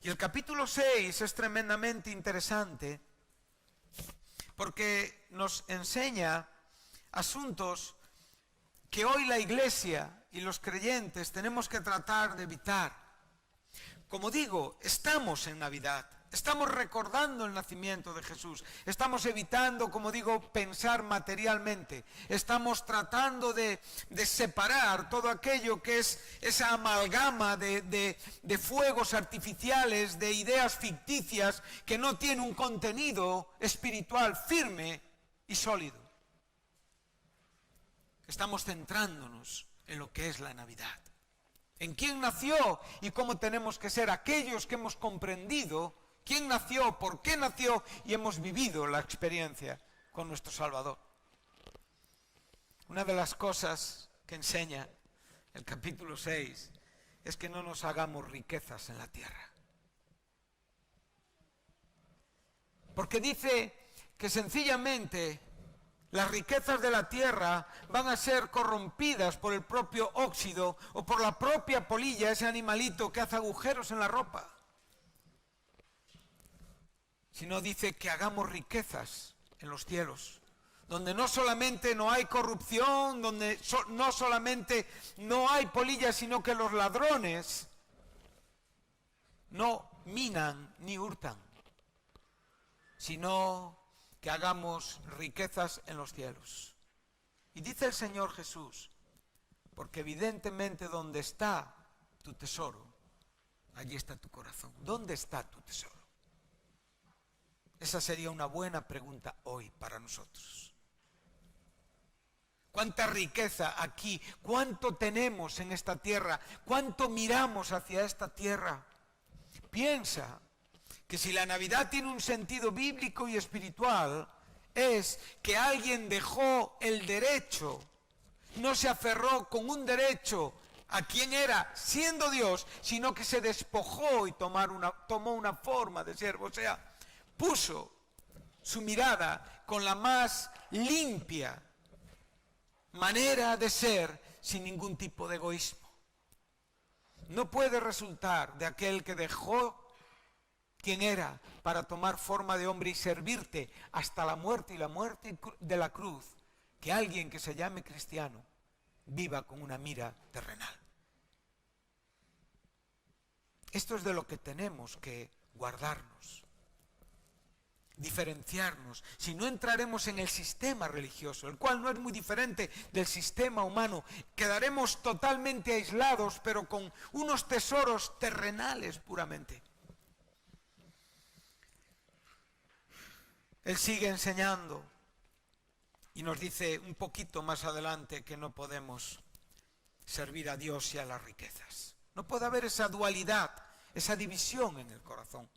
Y el capítulo 6 es tremendamente interesante porque nos enseña asuntos que hoy la Iglesia y los creyentes tenemos que tratar de evitar. Como digo, estamos en Navidad, estamos recordando el nacimiento de Jesús, estamos evitando, como digo, pensar materialmente, estamos tratando de separar todo aquello que es esa amalgama de fuegos artificiales, de ideas ficticias que no tienen un contenido espiritual firme y sólido. Estamos centrándonos en lo que es la Navidad, en quién nació y cómo tenemos que ser aquellos que hemos comprendido quién nació, por qué nació y hemos vivido la experiencia con nuestro Salvador. Una de las cosas que enseña el capítulo 6 es que no nos hagamos riquezas en la tierra. Porque dice que sencillamente las riquezas de la tierra van a ser corrompidas por el propio óxido o por la propia polilla, ese animalito que hace agujeros en la ropa. Sino dice que hagamos riquezas en los cielos, donde no solamente no hay corrupción, donde no solamente no hay polilla, sino que los ladrones no minan ni hurtan, sino que hagamos riquezas en los cielos. Y dice el Señor Jesús, porque evidentemente donde está tu tesoro, allí está tu corazón. ¿Dónde está tu tesoro? Esa sería una buena pregunta hoy para nosotros. ¿Cuánta riqueza aquí? ¿Cuánto tenemos en esta tierra? ¿Cuánto miramos hacia esta tierra? Piensa que si la Navidad tiene un sentido bíblico y espiritual, es que alguien dejó el derecho, no se aferró con un derecho a quien era siendo Dios, sino que se despojó y tomó una forma de siervo, o sea, puso su mirada con la más limpia manera de ser, sin ningún tipo de egoísmo. No puede resultar de aquel que dejó quien era para tomar forma de hombre y servirte hasta la muerte y la muerte de la cruz, que alguien que se llame cristiano viva con una mira terrenal. Esto es de lo que tenemos que guardarnos, diferenciarnos, si no entraremos en el sistema religioso, el cual no es muy diferente del sistema humano, quedaremos totalmente aislados, pero con unos tesoros terrenales puramente. Él sigue enseñando y nos dice un poquito más adelante que no podemos servir a Dios y a las riquezas. No puede haber esa dualidad, esa división en el corazón.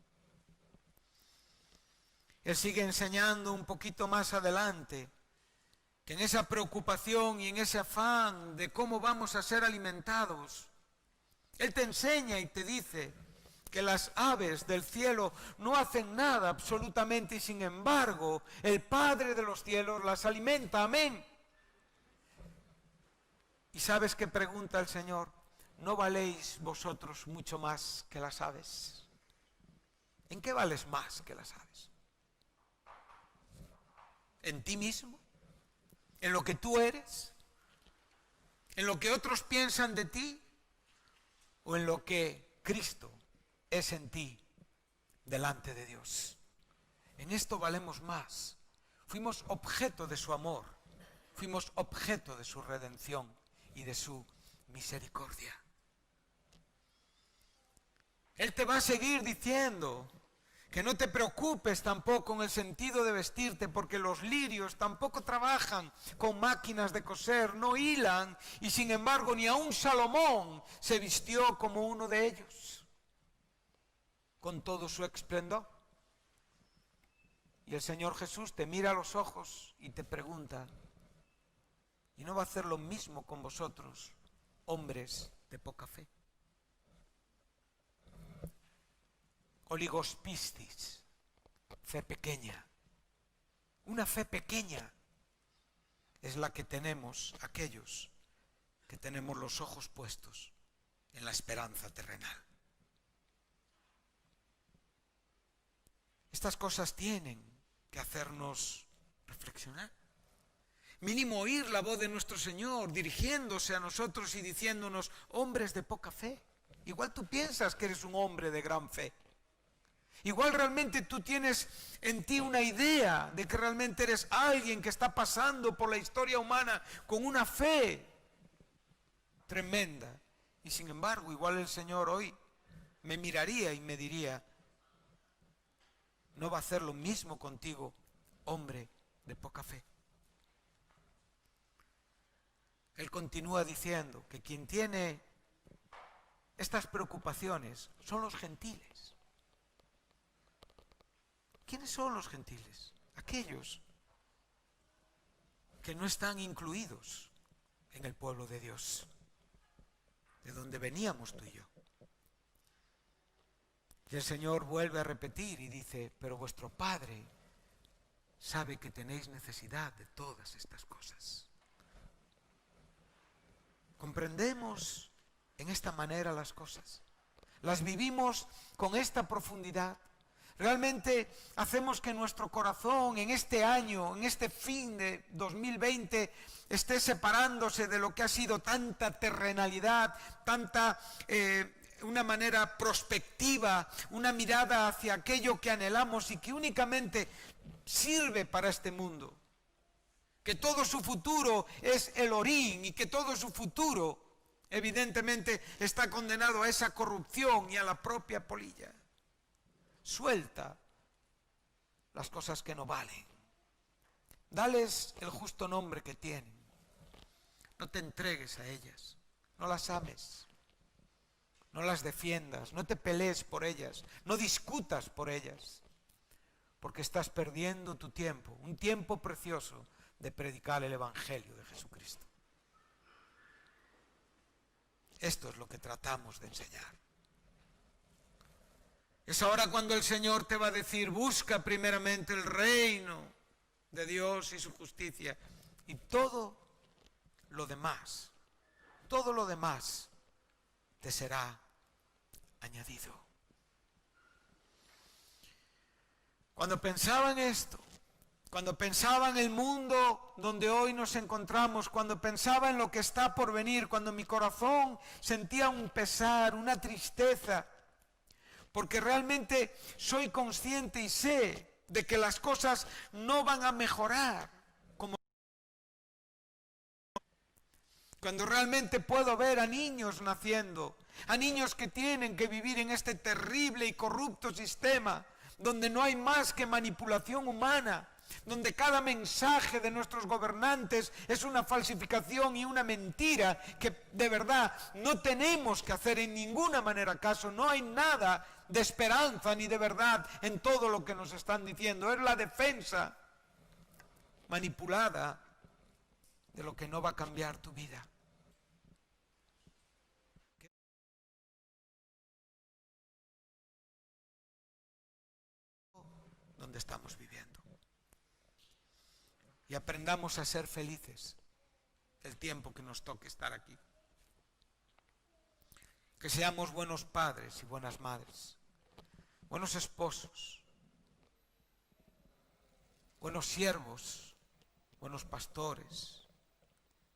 Él sigue enseñando un poquito más adelante que en esa preocupación y en ese afán de cómo vamos a ser alimentados, Él te enseña y te dice que las aves del cielo no hacen nada absolutamente y sin embargo el Padre de los cielos las alimenta. Amén. ¿Y sabes qué pregunta el Señor? ¿No valéis vosotros mucho más que las aves? ¿En qué vales más que las aves? ¿En ti mismo? ¿En lo que tú eres? ¿En lo que otros piensan de ti? ¿O en lo que Cristo es en ti delante de Dios? En esto valemos más. Fuimos objeto de su amor, fuimos objeto de su redención y de su misericordia. Él te va a seguir diciendo que no te preocupes tampoco en el sentido de vestirte, porque los lirios tampoco trabajan con máquinas de coser, no hilan, y sin embargo ni aun Salomón se vistió como uno de ellos, con todo su esplendor. Y el Señor Jesús te mira a los ojos y te pregunta, ¿y no va a hacer lo mismo con vosotros, hombres de poca fe? Oligospistis, fe pequeña. Una fe pequeña es la que tenemos aquellos que tenemos los ojos puestos en la esperanza terrenal. Estas cosas tienen que hacernos reflexionar. Mínimo oír la voz de nuestro Señor dirigiéndose a nosotros y diciéndonos, hombres de poca fe. Igual tú piensas que eres un hombre de gran fe. Igual realmente tú tienes en ti una idea de que realmente eres alguien que está pasando por la historia humana con una fe tremenda. Y sin embargo, igual el Señor hoy me miraría y me diría, ¿no va a hacer lo mismo contigo, hombre de poca fe? Él continúa diciendo que quien tiene estas preocupaciones son los gentiles. ¿Quiénes son los gentiles? Aquellos que no están incluidos en el pueblo de Dios, de donde veníamos tú y yo. Y el Señor vuelve a repetir y dice, pero vuestro Padre sabe que tenéis necesidad de todas estas cosas. ¿Comprendemos en esta manera las cosas? ¿Las vivimos con esta profundidad? ¿Realmente hacemos que nuestro corazón en este año, en este fin de 2020, esté separándose de lo que ha sido tanta terrenalidad, tanta una manera prospectiva, una mirada hacia aquello que anhelamos y que únicamente sirve para este mundo? Que todo su futuro es el orín y que todo su futuro evidentemente está condenado a esa corrupción y a la propia polilla. Suelta las cosas que no valen. Dales el justo nombre que tienen. No te entregues a ellas. No las ames. No las defiendas. No te pelees por ellas. No discutas por ellas. Porque estás perdiendo tu tiempo. Un tiempo precioso de predicar el Evangelio de Jesucristo. Esto es lo que tratamos de enseñar. Es ahora cuando el Señor te va a decir, busca primeramente el reino de Dios y su justicia. Y todo lo demás te será añadido. Cuando pensaba en esto, cuando pensaba en el mundo donde hoy nos encontramos, cuando pensaba en lo que está por venir, cuando mi corazón sentía un pesar, una tristeza, porque realmente soy consciente y sé de que las cosas no van a mejorar. Cuando realmente puedo ver a niños naciendo, a niños que tienen que vivir en este terrible y corrupto sistema, donde no hay más que manipulación humana, donde cada mensaje de nuestros gobernantes es una falsificación y una mentira que de verdad no tenemos que hacer en ninguna manera caso. No hay nada de esperanza ni de verdad en todo lo que nos están diciendo. Es la defensa manipulada de lo que no va a cambiar tu vida. Donde estamos viviendo. Y aprendamos a ser felices el tiempo que nos toque estar aquí. Que seamos buenos padres y buenas madres, buenos esposos, buenos siervos, buenos pastores,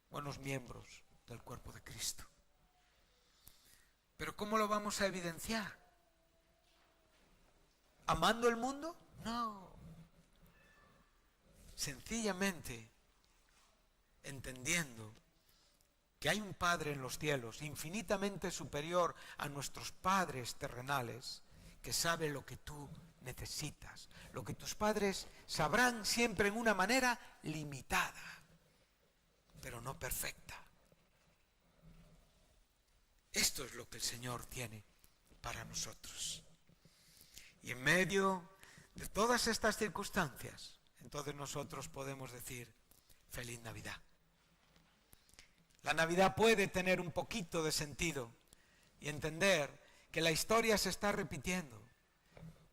buenos miembros del cuerpo de Cristo. Pero ¿cómo lo vamos a evidenciar? ¿Amando el mundo? No. Sencillamente entendiendo que hay un Padre en los cielos infinitamente superior a nuestros padres terrenales, que sabe lo que tú necesitas, lo que tus padres sabrán siempre en una manera limitada, pero no perfecta. Esto es lo que el Señor tiene para nosotros. Y en medio de todas estas circunstancias, entonces nosotros podemos decir, feliz Navidad. La Navidad puede tener un poquito de sentido y entender que la historia se está repitiendo,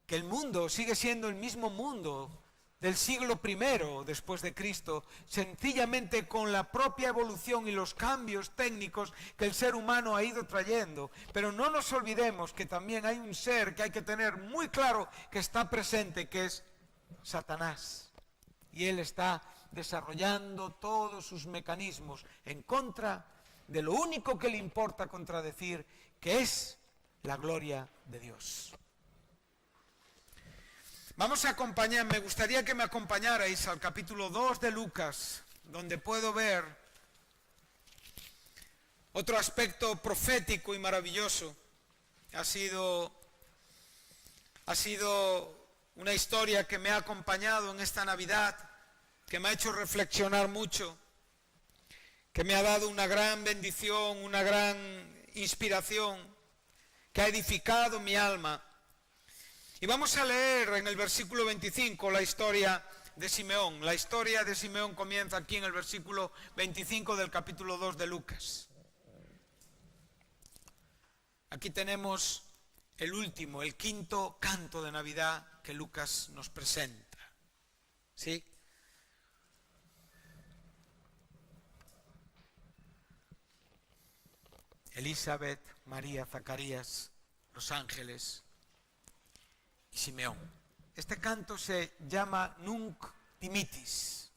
que el mundo sigue siendo el mismo mundo del siglo I después de Cristo, sencillamente con la propia evolución y los cambios técnicos que el ser humano ha ido trayendo. Pero no nos olvidemos que también hay un ser que hay que tener muy claro que está presente, que es Satanás. Y él está desarrollando todos sus mecanismos en contra de lo único que le importa contradecir, que es la gloria de Dios. Vamos a acompañar, me gustaría que me acompañarais al capítulo 2 de Lucas, donde puedo ver otro aspecto profético y maravilloso. Ha sido una historia que me ha acompañado en esta Navidad, que me ha hecho reflexionar mucho, que me ha dado una gran bendición, una gran inspiración, que ha edificado mi alma. Y vamos a leer en el versículo 25 la historia de Simeón. La historia de Simeón comienza aquí en el versículo 25 del capítulo 2 de Lucas. Aquí tenemos el quinto canto de Navidad que Lucas nos presenta. ¿Sí? Elizabeth, María, Zacarías, los ángeles y Simeón. Este canto se llama Nunc Dimittis.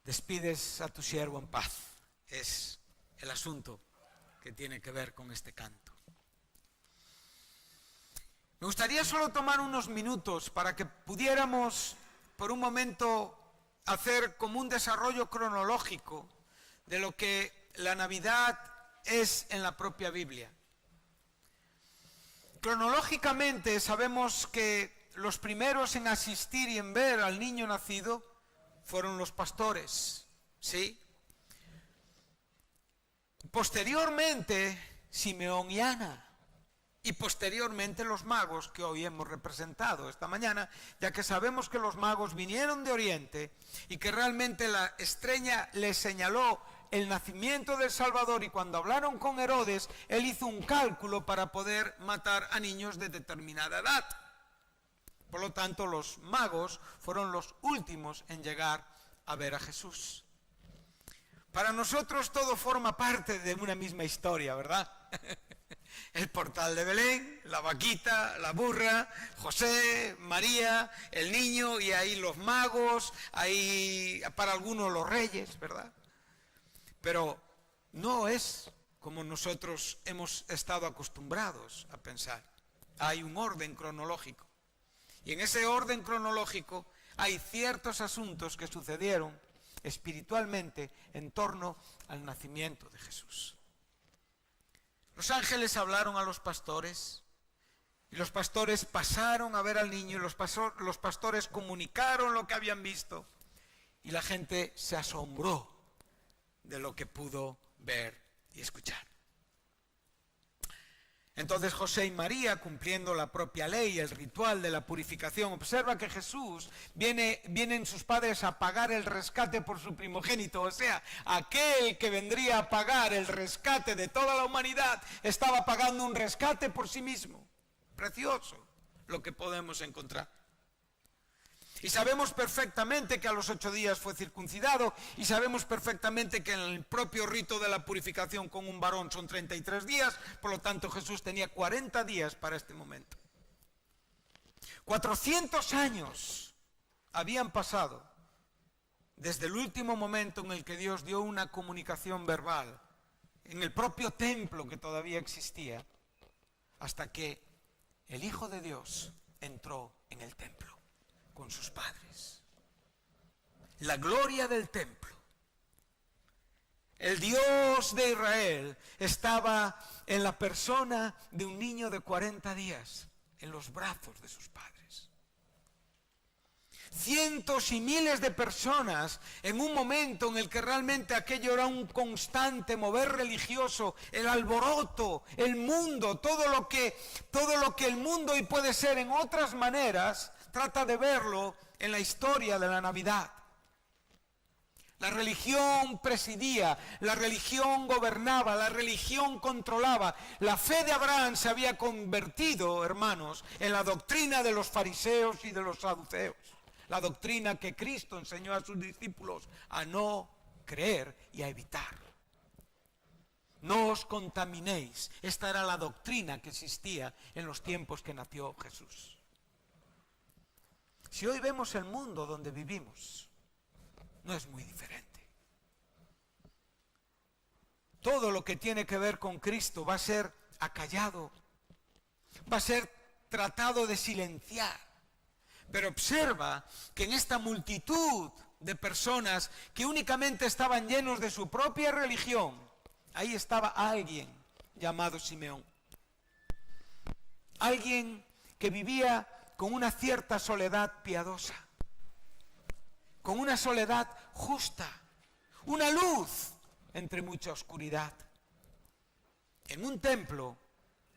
Despides a tu siervo en paz. Es el asunto que tiene que ver con este canto. Me gustaría solo tomar unos minutos para que pudiéramos por un momento hacer como un desarrollo cronológico de lo que la Navidad es en la propia Biblia. Cronológicamente sabemos que los primeros en asistir y en ver al niño nacido fueron los pastores, ¿sí? Posteriormente Simeón y Ana, y posteriormente los magos que hoy hemos representado esta mañana, ya que sabemos que los magos vinieron de Oriente y que realmente la estrella les señaló el nacimiento del Salvador, y cuando hablaron con Herodes, él hizo un cálculo para poder matar a niños de determinada edad. Por lo tanto, los magos fueron los últimos en llegar a ver a Jesús. Para nosotros todo forma parte de una misma historia, ¿verdad? El portal de Belén, la vaquita, la burra, José, María, el niño y ahí los magos, ahí para algunos los reyes, ¿verdad? Pero no es como nosotros hemos estado acostumbrados a pensar. Hay un orden cronológico. Y en ese orden cronológico hay ciertos asuntos que sucedieron espiritualmente en torno al nacimiento de Jesús. Los ángeles hablaron a los pastores y los pastores pasaron a ver al niño y los pastores comunicaron lo que habían visto y la gente se asombró de lo que pudo ver y escuchar. Entonces José y María, cumpliendo la propia ley, el ritual de la purificación, observa que Jesús vienen sus padres a pagar el rescate por su primogénito, o sea, aquel que vendría a pagar el rescate de toda la humanidad, estaba pagando un rescate por sí mismo. Precioso lo que podemos encontrar. Y sabemos perfectamente que a los 8 días fue circuncidado y sabemos perfectamente que en el propio rito de la purificación con un varón son 33 días, por lo tanto Jesús tenía 40 días para este momento. 400 años habían pasado desde el último momento en el que Dios dio una comunicación verbal en el propio templo que todavía existía, hasta que el Hijo de Dios entró en el templo con sus padres. La gloria del templo. El Dios de Israel estaba en la persona de un niño de 40 días en los brazos de sus padres. Cientos y miles de personas en un momento en el que realmente aquello era un constante mover religioso, el alboroto, el mundo, todo lo que el mundo hoy puede ser en otras maneras. Trata de verlo en la historia de la Navidad. La religión presidía, la religión gobernaba, la religión controlaba. La fe de Abraham se había convertido, hermanos, en la doctrina de los fariseos y de los saduceos. La doctrina que Cristo enseñó a sus discípulos a no creer y a evitar. No os contaminéis. Esta era la doctrina que existía en los tiempos que nació Jesús. Si hoy vemos el mundo donde vivimos, no es muy diferente. Todo lo que tiene que ver con Cristo va a ser acallado, va a ser tratado de silenciar. Pero observa que en esta multitud de personas que únicamente estaban llenos de su propia religión, ahí estaba alguien llamado Simeón. Alguien que vivía con una cierta soledad piadosa, con una soledad justa, una luz entre mucha oscuridad, en un templo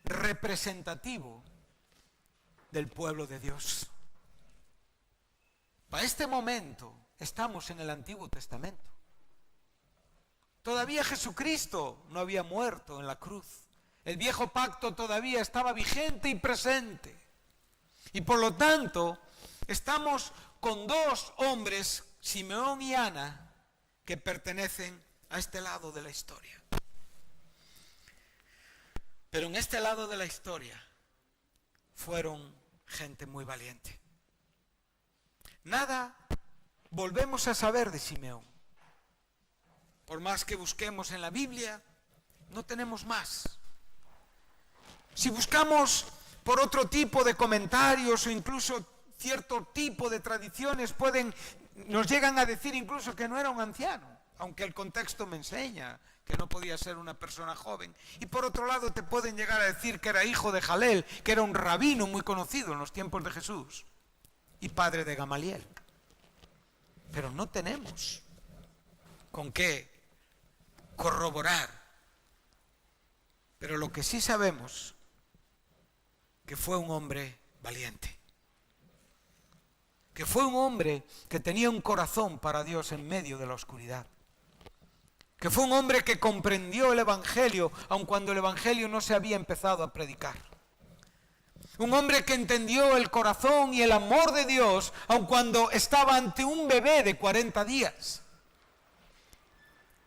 representativo del pueblo de Dios. Para este momento estamos en el Antiguo Testamento. Todavía Jesucristo no había muerto en la cruz. El viejo pacto todavía estaba vigente y presente. Y por lo tanto, estamos con 2 hombres, Simeón y Ana, que pertenecen a este lado de la historia. Pero en este lado de la historia fueron gente muy valiente. Nada volvemos a saber de Simeón. Por más que busquemos en la Biblia, no tenemos más. Si buscamos por otro tipo de comentarios o incluso cierto tipo de tradiciones, nos llegan a decir incluso que no era un anciano, aunque el contexto me enseña que no podía ser una persona joven. Y por otro lado te pueden llegar a decir que era hijo de Jalel, que era un rabino muy conocido en los tiempos de Jesús y padre de Gamaliel. Pero no tenemos con qué corroborar. Pero lo que sí sabemos, que fue un hombre valiente, que fue un hombre que tenía un corazón para Dios en medio de la oscuridad, que fue un hombre que comprendió el Evangelio, aun cuando el Evangelio no se había empezado a predicar. Un hombre que entendió el corazón y el amor de Dios, aun cuando estaba ante un bebé de 40 días.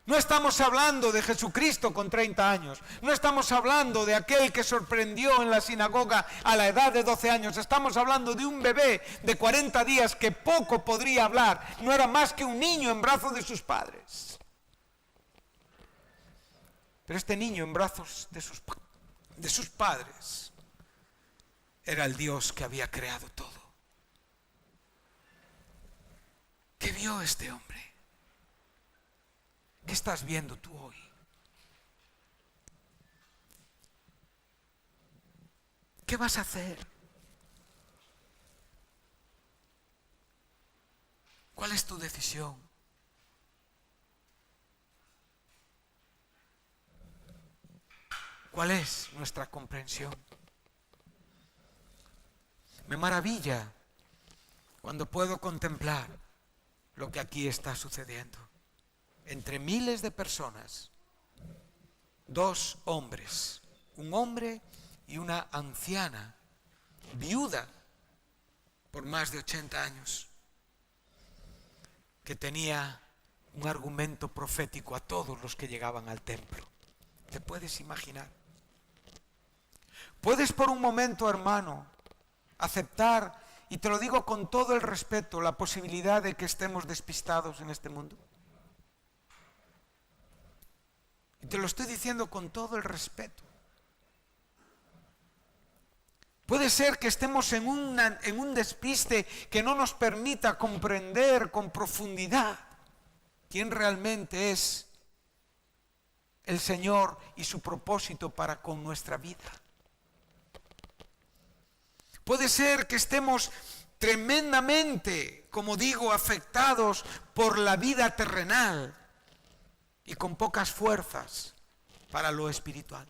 No estamos hablando de Jesucristo con 30 años. No estamos hablando de aquel que sorprendió en la sinagoga a la edad de 12 años. Estamos hablando de un bebé de 40 días que poco podría hablar. No era más que un niño en brazos de sus padres. Pero este niño en brazos de sus padres era el Dios que había creado todo. ¿Qué vio este hombre? ¿Qué estás viendo tú hoy? ¿Qué vas a hacer? ¿Cuál es tu decisión? ¿Cuál es nuestra comprensión? Me maravilla cuando puedo contemplar lo que aquí está sucediendo. Entre miles de personas, 2 hombres, un hombre y una anciana, viuda por más de 80 años, que tenía un argumento profético a todos los que llegaban al templo. ¿Te puedes imaginar? ¿Puedes por un momento, hermano, aceptar, y te lo digo con todo el respeto, la posibilidad de que estemos despistados en este mundo? Y te lo estoy diciendo con todo el respeto. Puede ser que estemos en un despiste que no nos permita comprender con profundidad quién realmente es el Señor y su propósito para con nuestra vida. Puede ser que estemos tremendamente, como digo, afectados por la vida terrenal y con pocas fuerzas para lo espiritual.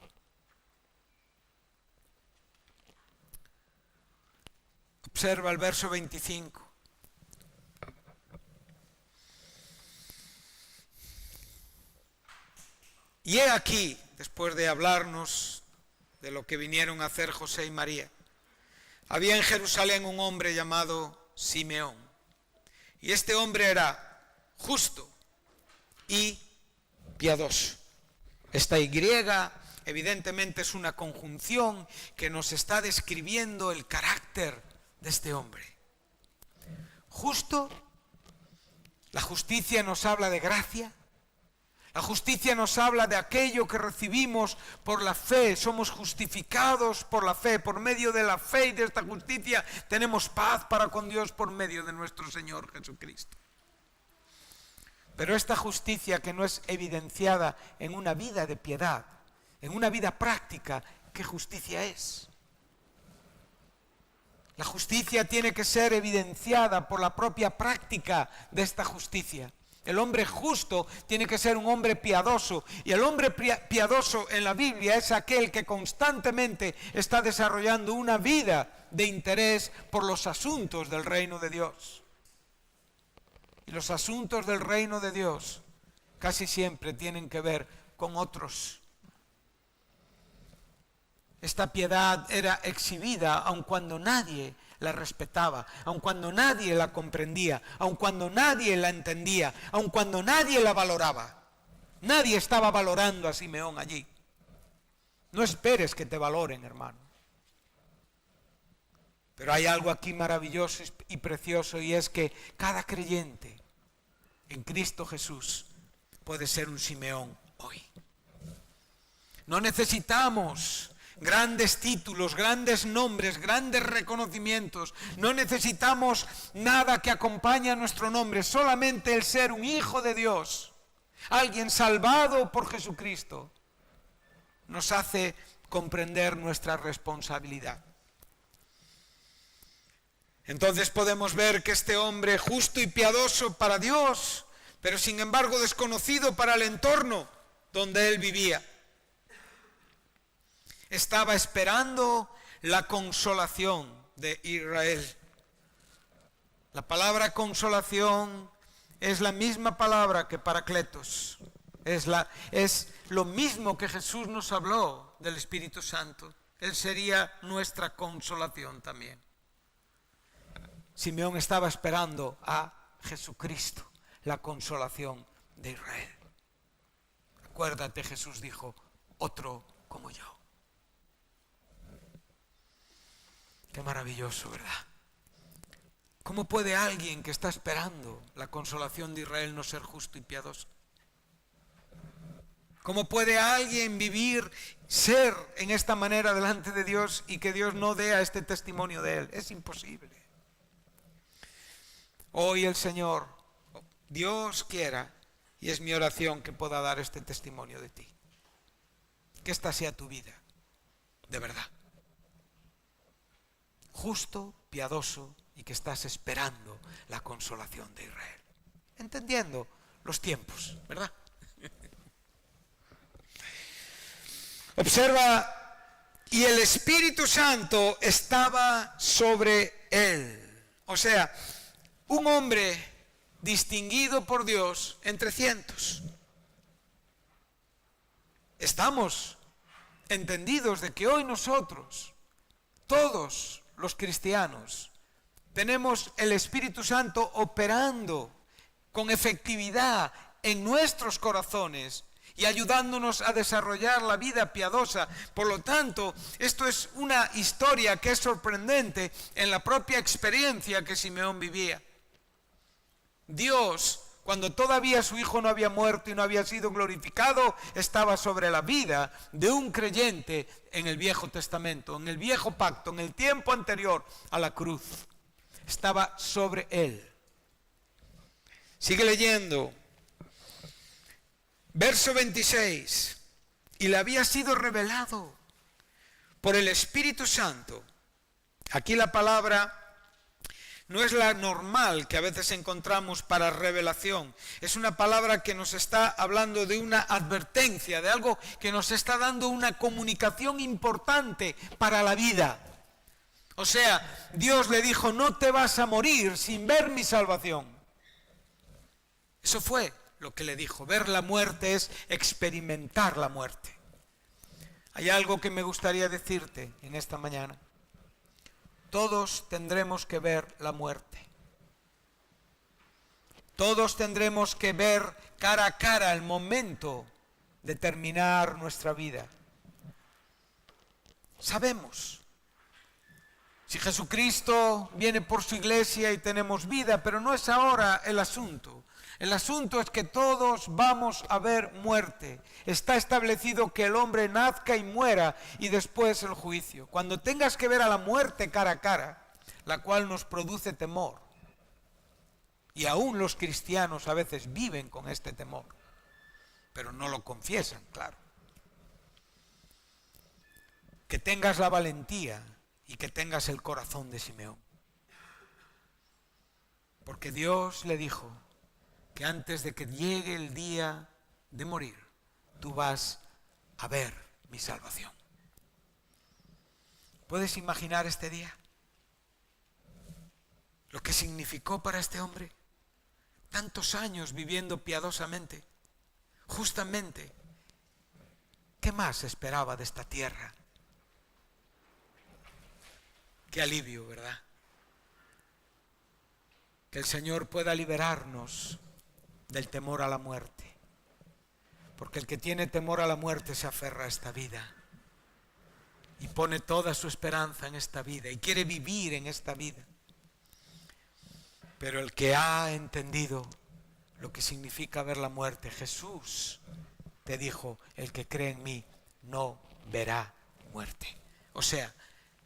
Observa el verso 25. Y he aquí, después de hablarnos de lo que vinieron a hacer José y María, había en Jerusalén un hombre llamado Simeón. Y este hombre era justo y piadoso. Esta Y evidentemente es una conjunción que nos está describiendo el carácter de este hombre. Justo, la justicia nos habla de gracia. La justicia nos habla de aquello que recibimos por la fe. Somos justificados por la fe. Por medio de la fe y de esta justicia tenemos paz para con Dios por medio de nuestro Señor Jesucristo. Pero esta justicia que no es evidenciada en una vida de piedad, en una vida práctica, ¿qué justicia es? La justicia tiene que ser evidenciada por la propia práctica de esta justicia. El hombre justo tiene que ser un hombre piadoso, y el hombre piadoso en la Biblia es aquel que constantemente está desarrollando una vida de interés por los asuntos del reino de Dios. Y los asuntos del reino de Dios casi siempre tienen que ver con otros. Esta piedad era exhibida aun cuando nadie la respetaba, aun cuando nadie la comprendía, aun cuando nadie la entendía, aun cuando nadie la valoraba. Nadie estaba valorando a Simeón allí. No esperes que te valoren, hermano. Pero hay algo aquí maravilloso y precioso, y es que cada creyente en Cristo Jesús puede ser un Simeón hoy. No necesitamos grandes títulos, grandes nombres, grandes reconocimientos. No necesitamos nada que acompañe a nuestro nombre, solamente el ser un hijo de Dios, alguien salvado por Jesucristo, nos hace comprender nuestra responsabilidad. Entonces podemos ver que este hombre justo y piadoso para Dios, pero sin embargo desconocido para el entorno donde él vivía, estaba esperando la consolación de Israel. La palabra consolación es la misma palabra que Paracletos. Es lo mismo que Jesús nos habló del Espíritu Santo. Él sería nuestra consolación también. Simeón estaba esperando a Jesucristo, la consolación de Israel. acuérdate, Jesús dijo, otro como yo. Qué maravilloso, ¿verdad? ¿Cómo puede alguien que está esperando la consolación de Israel no ser justo y piadoso? ¿Cómo puede alguien vivir, ser en esta manera delante de Dios y que Dios no dé a este testimonio de él? Es imposible. Hoy el Señor, Dios quiera, y es mi oración que pueda dar este testimonio de ti. Que esta sea tu vida, de verdad. Justo, piadoso y que estás esperando la consolación de Israel. Entendiendo los tiempos, ¿verdad? Observa, y el Espíritu Santo estaba sobre él. O sea, un hombre distinguido por Dios entre cientos. Estamos entendidos de que hoy nosotros, todos los cristianos, tenemos el Espíritu Santo operando con efectividad en nuestros corazones y ayudándonos a desarrollar la vida piadosa. Por lo tanto, esto es una historia que es sorprendente en la propia experiencia que Simeón vivía. Dios, cuando todavía su hijo no había muerto y no había sido glorificado, estaba sobre la vida de un creyente en el Viejo Testamento, en el Viejo Pacto, en el tiempo anterior a la cruz. Estaba sobre él. Sigue leyendo. Verso 26. Y le había sido revelado por el Espíritu Santo. Aquí la palabra no es la normal que a veces encontramos para revelación. Es una palabra que nos está hablando de una advertencia, de algo que nos está dando una comunicación importante para la vida. O sea, Dios le dijo, no te vas a morir sin ver mi salvación. Eso fue lo que le dijo. Ver la muerte es experimentar la muerte. Hay algo que me gustaría decirte en esta mañana. Todos tendremos que ver la muerte. Todos tendremos que ver cara a cara el momento de terminar nuestra vida. Sabemos. Si Jesucristo viene por su iglesia y tenemos vida, pero no es ahora el asunto. El asunto es que todos vamos a ver muerte. Está establecido que el hombre nazca y muera y después el juicio. Cuando tengas que ver a la muerte cara a cara, la cual nos produce temor, y aún los cristianos a veces viven con este temor, pero no lo confiesan, claro. Que tengas la valentía y que tengas el corazón de Simeón. Porque Dios le dijo que antes de que llegue el día de morir, tú vas a ver mi salvación. ¿Puedes imaginar este día? Lo que significó para este hombre. Tantos años viviendo piadosamente. Justamente, ¿qué más esperaba de esta tierra? Qué alivio, ¿verdad? Que el Señor pueda liberarnos del temor a la muerte. Porque el que tiene temor a la muerte se aferra a esta vida y pone toda su esperanza en esta vida y quiere vivir en esta vida. Pero el que ha entendido lo que significa ver la muerte, Jesús te dijo, el que cree en mí no verá muerte. O sea,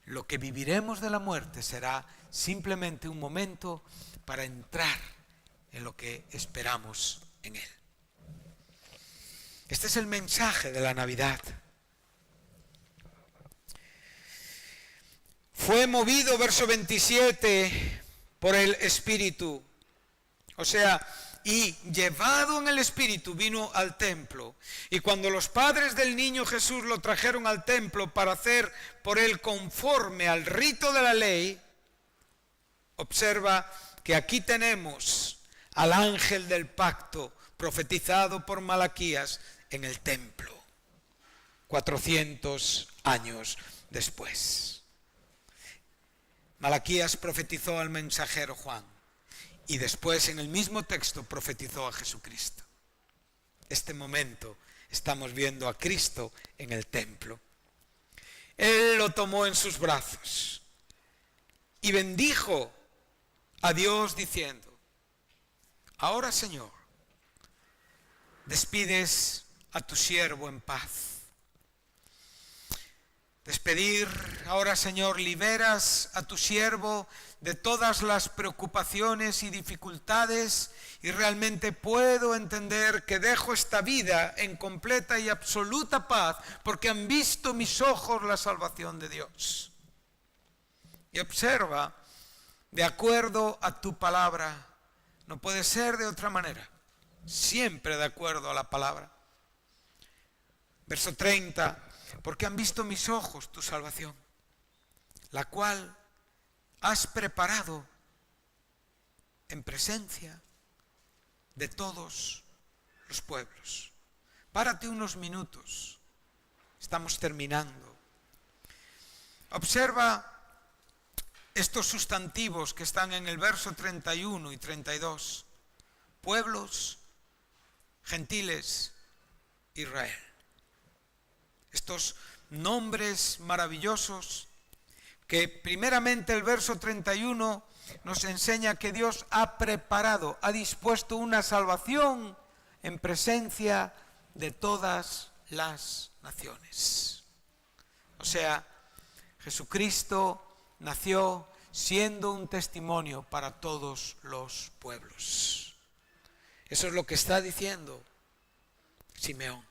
lo que viviremos de la muerte será simplemente un momento para entrar en lo que esperamos en él. Este es el mensaje de la Navidad. Fue movido, verso 27, por el Espíritu. O sea, y llevado en el Espíritu vino al templo. Y cuando los padres del niño Jesús lo trajeron al templo para hacer por él conforme al rito de la ley, observa que aquí tenemos al ángel del pacto profetizado por Malaquías en el templo, 400 años después. Malaquías profetizó al mensajero Juan y después en el mismo texto profetizó a Jesucristo. Este momento estamos viendo a Cristo en el templo. Él lo tomó en sus brazos y bendijo a Dios diciendo: ahora, Señor, despides a tu siervo en paz. Despedir, ahora, Señor, liberas a tu siervo de todas las preocupaciones y dificultades, y realmente puedo entender que dejo esta vida en completa y absoluta paz porque han visto mis ojos la salvación de Dios. Y observa, de acuerdo a tu palabra, no puede ser de otra manera, siempre de acuerdo a la palabra. Verso 30, porque han visto mis ojos tu salvación, la cual has preparado en presencia de todos los pueblos. Párate unos minutos, estamos terminando. Observa estos sustantivos que están en el verso 31 y 32. Pueblos, gentiles, Israel. Estos nombres maravillosos que primeramente el verso 31 nos enseña que Dios ha preparado, ha dispuesto una salvación en presencia de todas las naciones. O sea, Jesucristo nació siendo un testimonio para todos los pueblos. Eso es lo que está diciendo Simeón.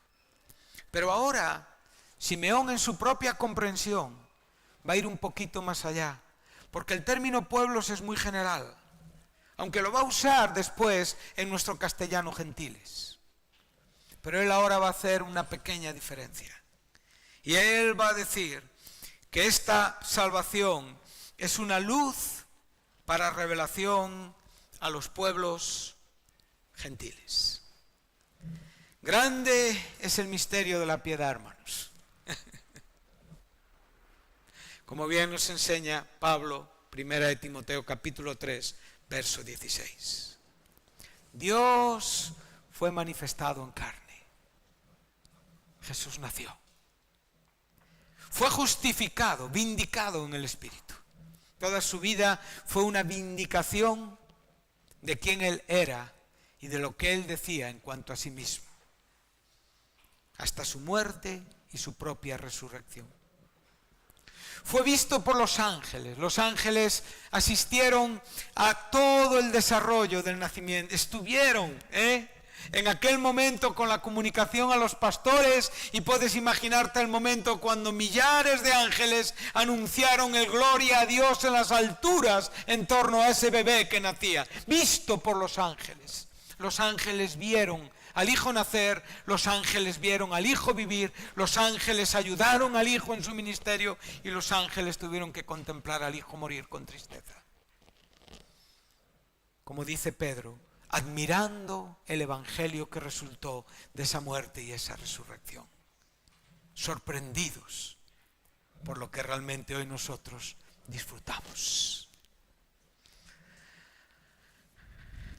Pero ahora, Simeón en su propia comprensión va a ir un poquito más allá, porque el término pueblos es muy general, aunque lo va a usar después en nuestro castellano gentiles. Pero él ahora va a hacer una pequeña diferencia. Y él va a decir que esta salvación es una luz para revelación a los pueblos gentiles. Grande es el misterio de la piedad, hermanos. Como bien nos enseña Pablo, 1 de Timoteo capítulo 3, verso 16. Dios fue manifestado en carne. Jesús nació. Fue justificado, vindicado en el Espíritu. Toda su vida fue una vindicación de quién Él era y de lo que Él decía en cuanto a sí mismo, hasta su muerte y su propia resurrección. Fue visto por los ángeles. Los ángeles asistieron a todo el desarrollo del nacimiento. Estuvieron en aquel momento con la comunicación a los pastores, y puedes imaginarte el momento cuando millares de ángeles anunciaron el gloria a Dios en las alturas en torno a ese bebé que nacía. Visto por los ángeles. Los ángeles vieron al Hijo nacer, los ángeles vieron al Hijo vivir, los ángeles ayudaron al Hijo en su ministerio y los ángeles tuvieron que contemplar al Hijo morir con tristeza. Como dice Pedro, admirando el evangelio que resultó de esa muerte y esa resurrección. Sorprendidos por lo que realmente hoy nosotros disfrutamos.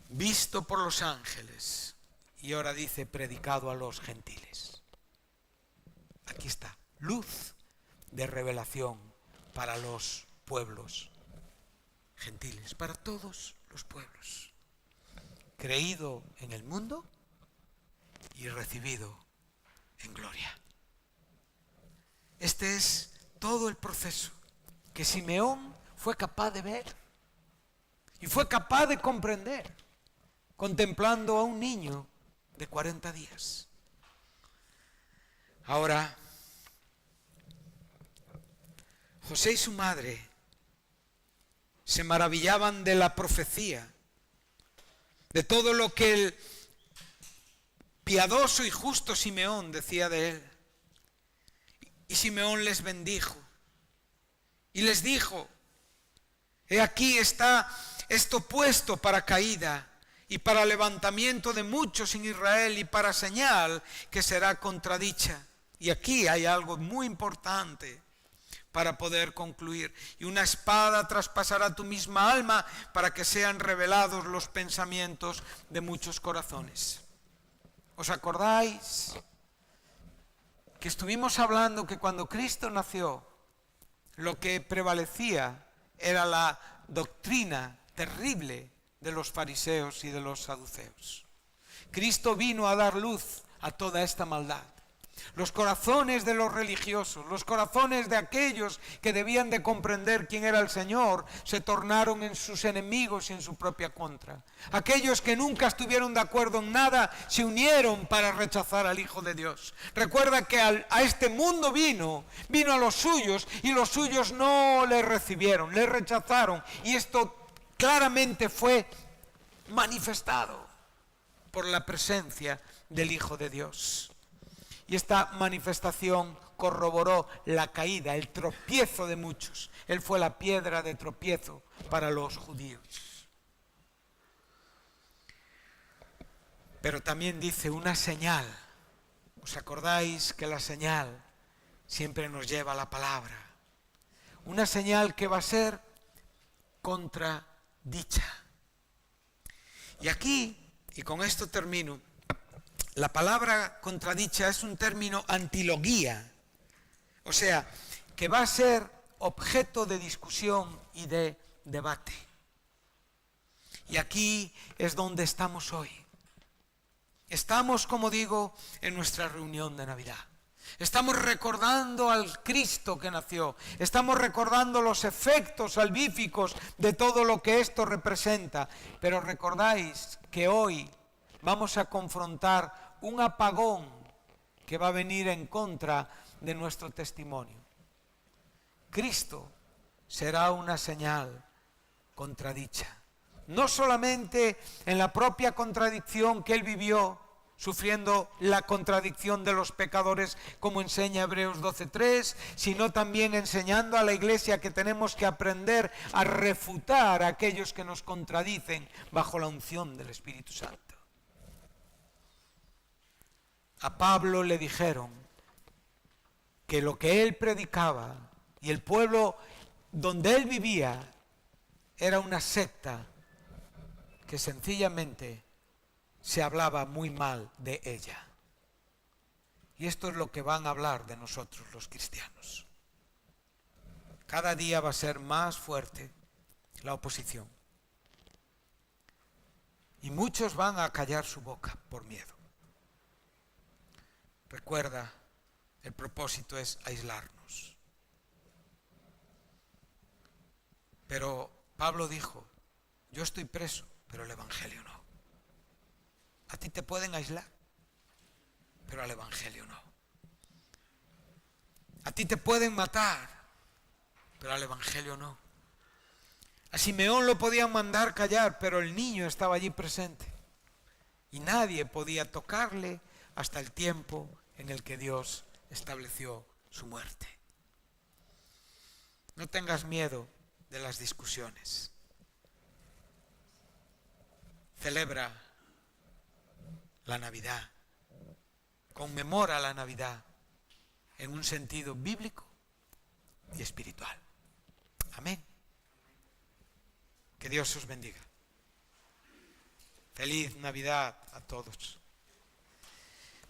Visto por los ángeles. Y ahora dice, predicado a los gentiles. Aquí está, luz de revelación para los pueblos gentiles, para todos los pueblos. Creído en el mundo y recibido en gloria. Este es todo el proceso que Simeón fue capaz de ver y fue capaz de comprender, contemplando a un niño de 40 días. Ahora, José y su madre se maravillaban de la profecía, de todo lo que el piadoso y justo Simeón decía de él. Y Simeón les bendijo y les dijo: he aquí está esto puesto para caída y para levantamiento de muchos en Israel, y para señal que será contradicha. Y aquí hay algo muy importante para poder concluir. Y una espada traspasará tu misma alma para que sean revelados los pensamientos de muchos corazones. ¿Os acordáis que estuvimos hablando que cuando Cristo nació, lo que prevalecía era la doctrina terrible de los fariseos y de los saduceos. Cristo vino a dar luz a toda esta maldad. Los corazones de los religiosos, los corazones de aquellos que debían de comprender quién era el Señor, se tornaron en sus enemigos y en su propia contra. Aquellos que nunca estuvieron de acuerdo en nada, se unieron para rechazar al Hijo de Dios. Recuerda que a este mundo vino a los suyos, y los suyos no le recibieron, le rechazaron. Y esto claramente fue manifestado por la presencia del Hijo de Dios. Y esta manifestación corroboró la caída, el tropiezo de muchos. Él fue la piedra de tropiezo para los judíos. Pero también dice una señal. ¿Os acordáis que la señal siempre nos lleva a la palabra? Una señal que va a ser contradicha. Y aquí, y con esto termino, la palabra contradicha es un término antilogía, o sea, que va a ser objeto de discusión y de debate. Y aquí es donde estamos hoy. Estamos, como digo, en nuestra reunión de Navidad. Estamos recordando al Cristo que nació. Estamos recordando los efectos salvíficos de todo lo que esto representa. Pero recordáis que hoy vamos a confrontar un apagón que va a venir en contra de nuestro testimonio. Cristo será una señal contradicha. No solamente en la propia contradicción que Él vivió, sufriendo la contradicción de los pecadores, como enseña Hebreos 12:3, sino también enseñando a la Iglesia que tenemos que aprender a refutar a aquellos que nos contradicen bajo la unción del Espíritu Santo. A Pablo le dijeron que lo que él predicaba y el pueblo donde él vivía era una secta que sencillamente se hablaba muy mal de ella. Y esto es lo que van a hablar de nosotros los cristianos. Cada día va a ser más fuerte la oposición. Y muchos van a callar su boca por miedo. Recuerda, el propósito es aislarnos. Pero Pablo dijo, yo estoy preso, pero el Evangelio no. A ti te pueden aislar, pero al Evangelio no. A ti te pueden matar, pero al Evangelio no. A Simeón lo podían mandar callar, pero el niño estaba allí presente. Y nadie podía tocarle hasta el tiempo en el que Dios estableció su muerte. No tengas miedo de las discusiones. Celebra la Navidad. Conmemora la Navidad en un sentido bíblico y espiritual. Amén. Que Dios os bendiga. Feliz Navidad a todos.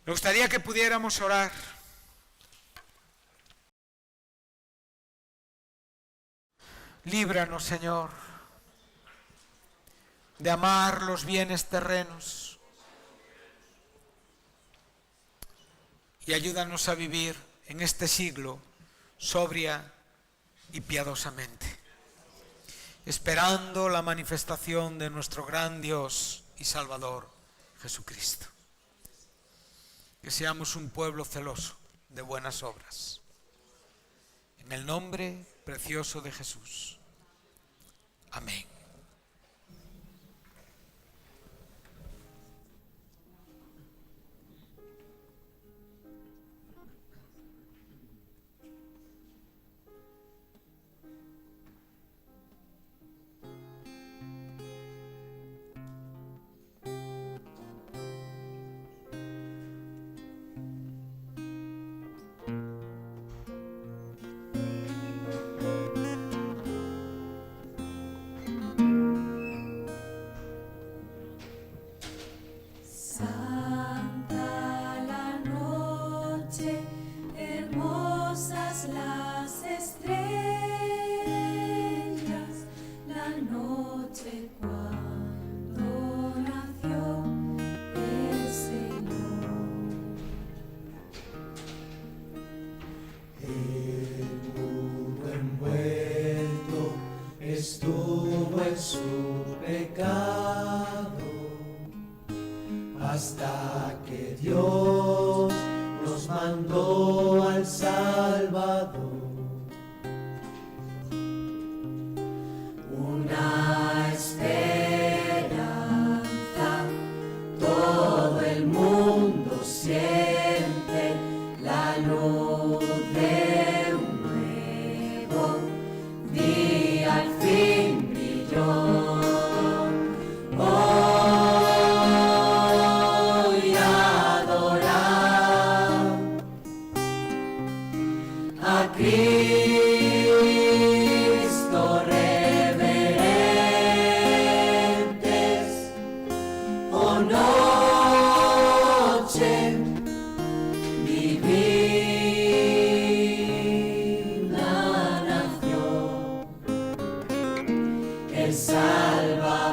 Me gustaría que pudiéramos orar. Líbranos, Señor, de amar los bienes terrenos y ayúdanos a vivir en este siglo sobria y piadosamente, esperando la manifestación de nuestro gran Dios y Salvador, Jesucristo. Que seamos un pueblo celoso de buenas obras. En el nombre precioso de Jesús. Amén. hasta que Dios nos mandó al Salvador. Una esperanza, todo el mundo siente la luz de un nuevo día, al fin brilló. Hoy adorar a Cristo reverentes, oh noche divina nació el Salvador.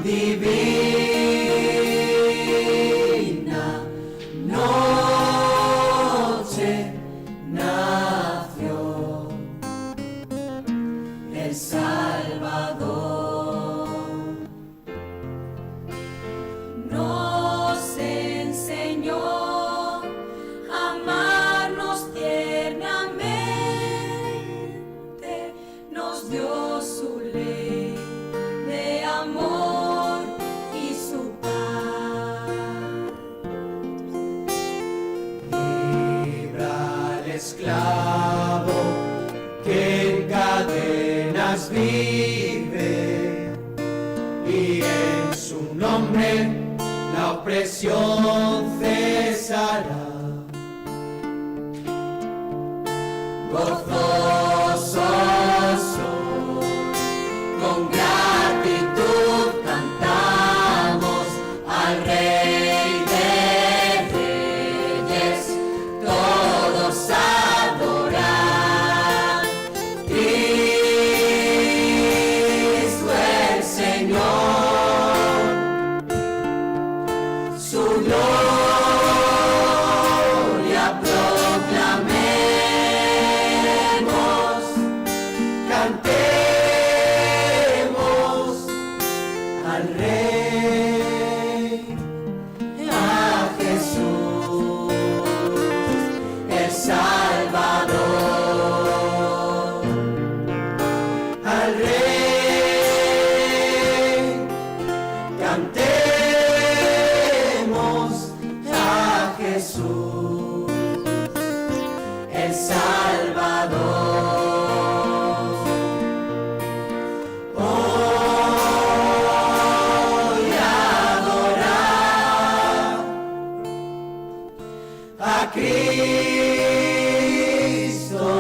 Divina noche nació el Salvador. Nos enseñó a amarnos tiernamente, nos dio su ley de amor y su paz. Libra al esclavo que en cadenas vive, y en su nombre la opresión cesará. Gozosos con gratitud cantamos al Rey de Reyes, todos adoran Cristo el Señor, su gloria proclamemos, cantemos al Rey, a Jesús, el Salvador, al Rey, cantemos a Jesús, el Salvador. Hoy adorar a Cristo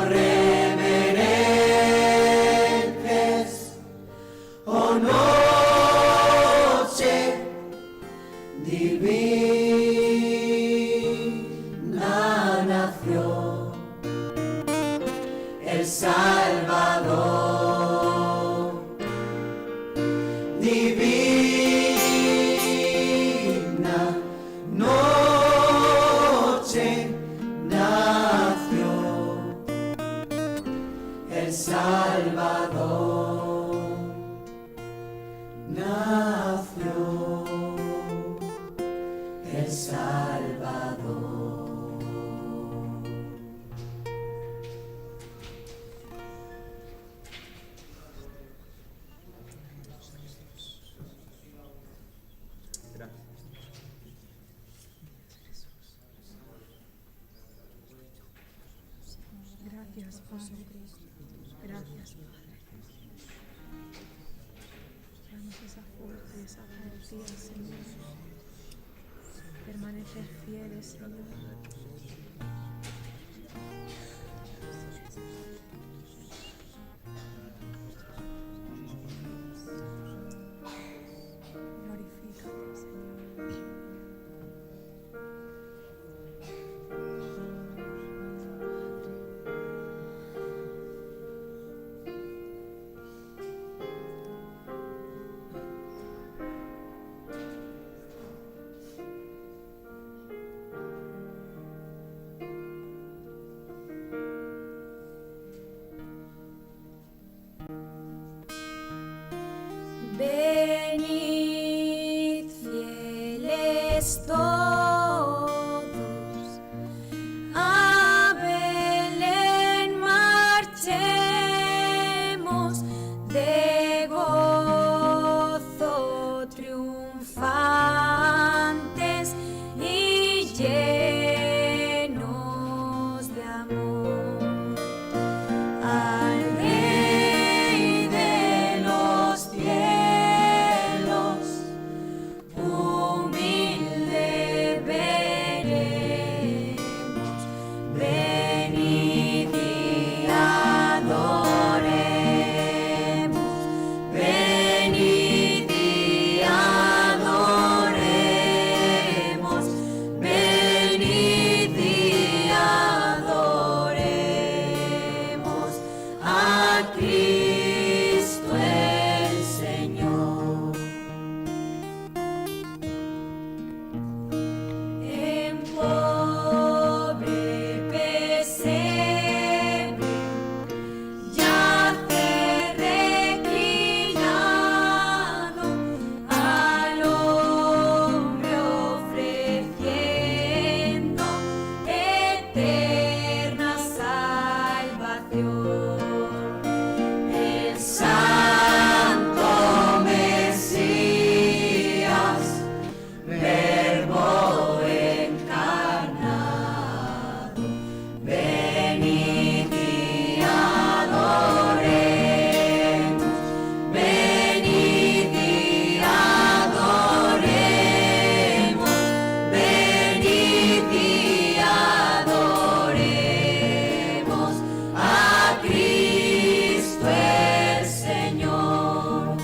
reverentes, oh noche divina nació el Salvador. Divina noche nació el Salvador. Nació el Salvador. Gracias, Padre. Gracias, Padre. Danos esa fuerza y esa valentía, Señor. Permanecer fieles, Señor. Glorifícate, Señor. Venid, fieles todos, a Belén marchemos, de gozo triunfantes y llenos de amor. Al Rey de los cielos, humilde veremos, venid y adoremos, venid y adoremos, venid y adoremos a Cristo el Señor. En pobre pesebre yace reclinado, al hombre ofreciendo eterna salvación. El Santo Mesías, Verbo encarnado, venid y adoremos, venid y adoremos, venid y adoremos a Cristo el Señor.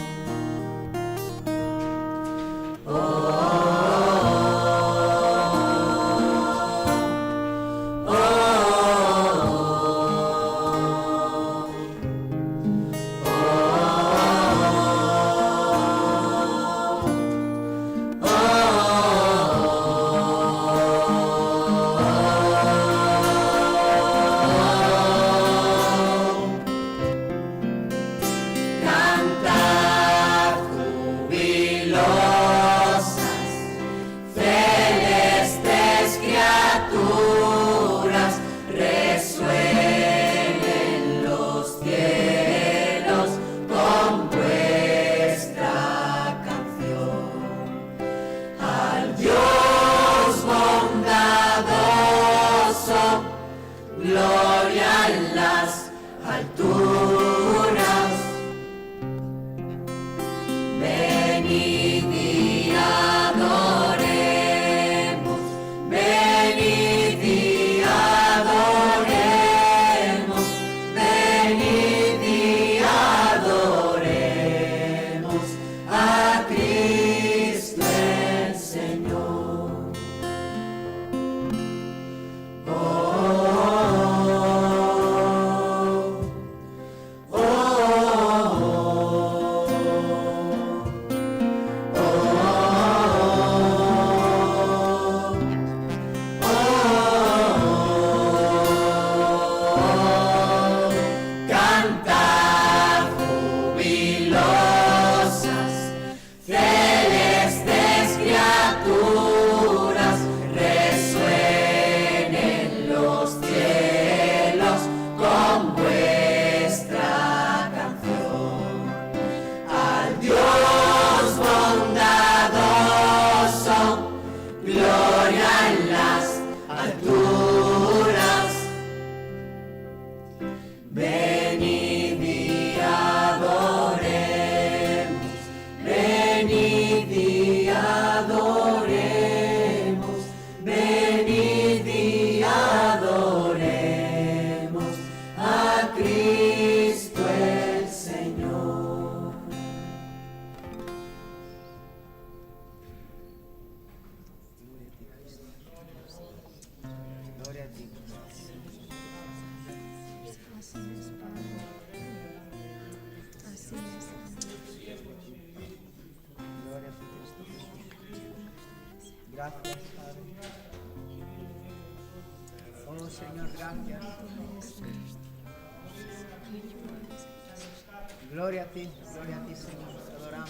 Cantad jubilosas, celestes criaturas, resuenen los cielos con vuestra canción. Al Dios bondadoso, gloria en las alturas. Venid y adoremos, venid y adoremos, venid y adoremos a Cristo el Señor. Cantad jubilosas, celestes criaturas, resuenen los cielos con vuestra canción. Al Dios bondadoso, gloria en las alturas. Venid y adoremos, venid y adoremos, venid y adoremos a Cristo el Señor. Gloria a ti. Así es, Padre. Así es. Gloria a ti, Cristo Jesús. Gracias, Padre. Oh Señor, gracias. Gloria a ti, Señor. Te adoramos.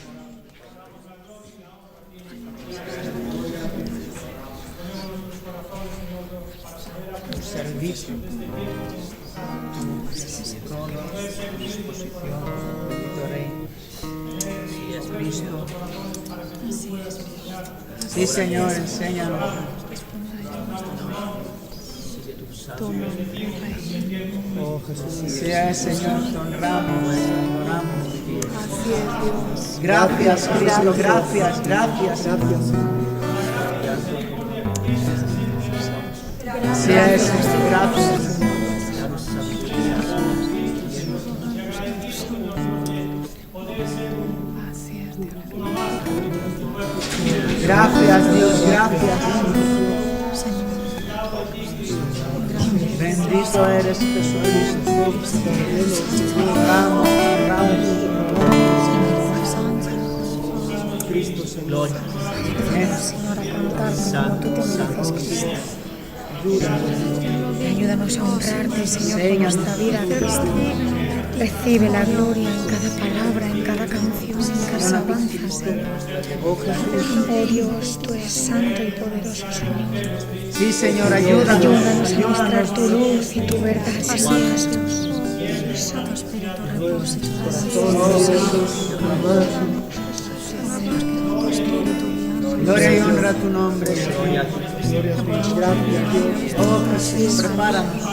Cristo. Todo a su disposición, bendito Rey. Cristo. Sí, Señor, enséñanos. Oh Jesús, sea Señor, te honramos, te adoramos. Gracias, Cristo, gracias. Sea Señor, gracias. Gracias, Dios, gracias. Bendito eres Jesús. Honramos. Cristo, Señor. Señor, a cantar como tú te mereces, Cristo. Ayúdanos a honrarte, Señor, con nuestra vida, Cristo. Recibe la gloria en cada palabra, en cada canción, en cada alabanza, Señor. Oh Dios, tú eres santo y poderoso, Señor. Sí, Señor, ayúdanos a mostrar tu luz y tu verdad, Señor. Santo Espíritu, reposa Gloria y honra a tu nombre, Señor. Gracias, Dios. Oh Jesús, prepáranos.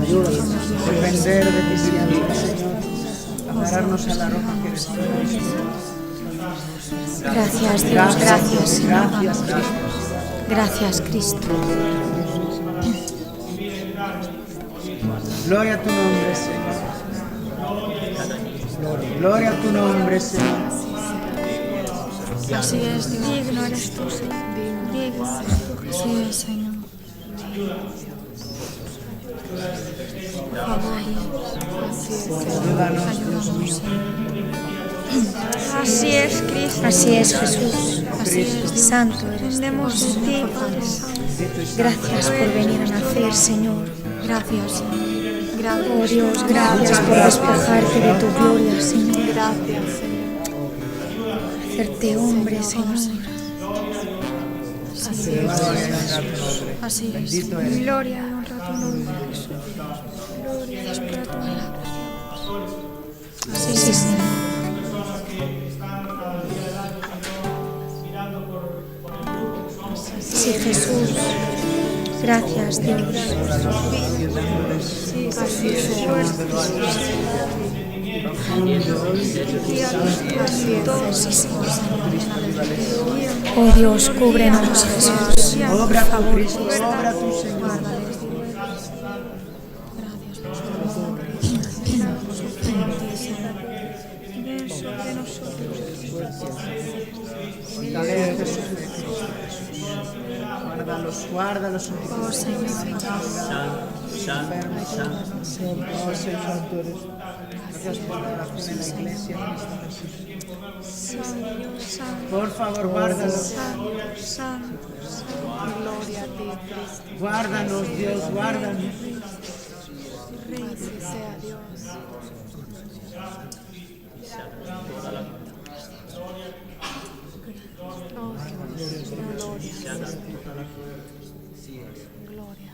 Ayúdanos. Depender de ti siempre, Señor. Agarrarnos a la ropa que eres tú. Gracias, Dios. Gracias, Señor. Gracias, Cristo. Gloria a tu nombre, Señor. Gloria a tu nombre, Señor. Así es, Dios. Digno eres tú, Señor. Digno eres tú, Jesús. Así es, Señor. Por favor, ayúdanos, Dios. Así es, Cristo. Así es, Jesús. Así es, Santo eres. Demos de ti, Padre Santo. Gracias por venir a nacer, Señor. Gracias, Señor. Oh Dios, gracias por despojarte de tu gloria, Señor. Gracias, Señor. Hacerte hombre, Señor. Así es. Así es. Gloria y honra a tu nombre, Jesús. Gloria y espera tu palabra. Así es, Señor. Sí, Jesús. Gracias, Dios. Así es, oh Dios, cúbrenos, Jesús. Obra tu Cristo, obra tu Señor. Guárdalos, oh Señor. Oh Señor, tú eres. Gracias por la oración en la iglesia. Por favor, guárdalos. Gloria a ti, Cristo. Guárdanos, Dios, guárdanos. Bendito sea Dios. Gloria.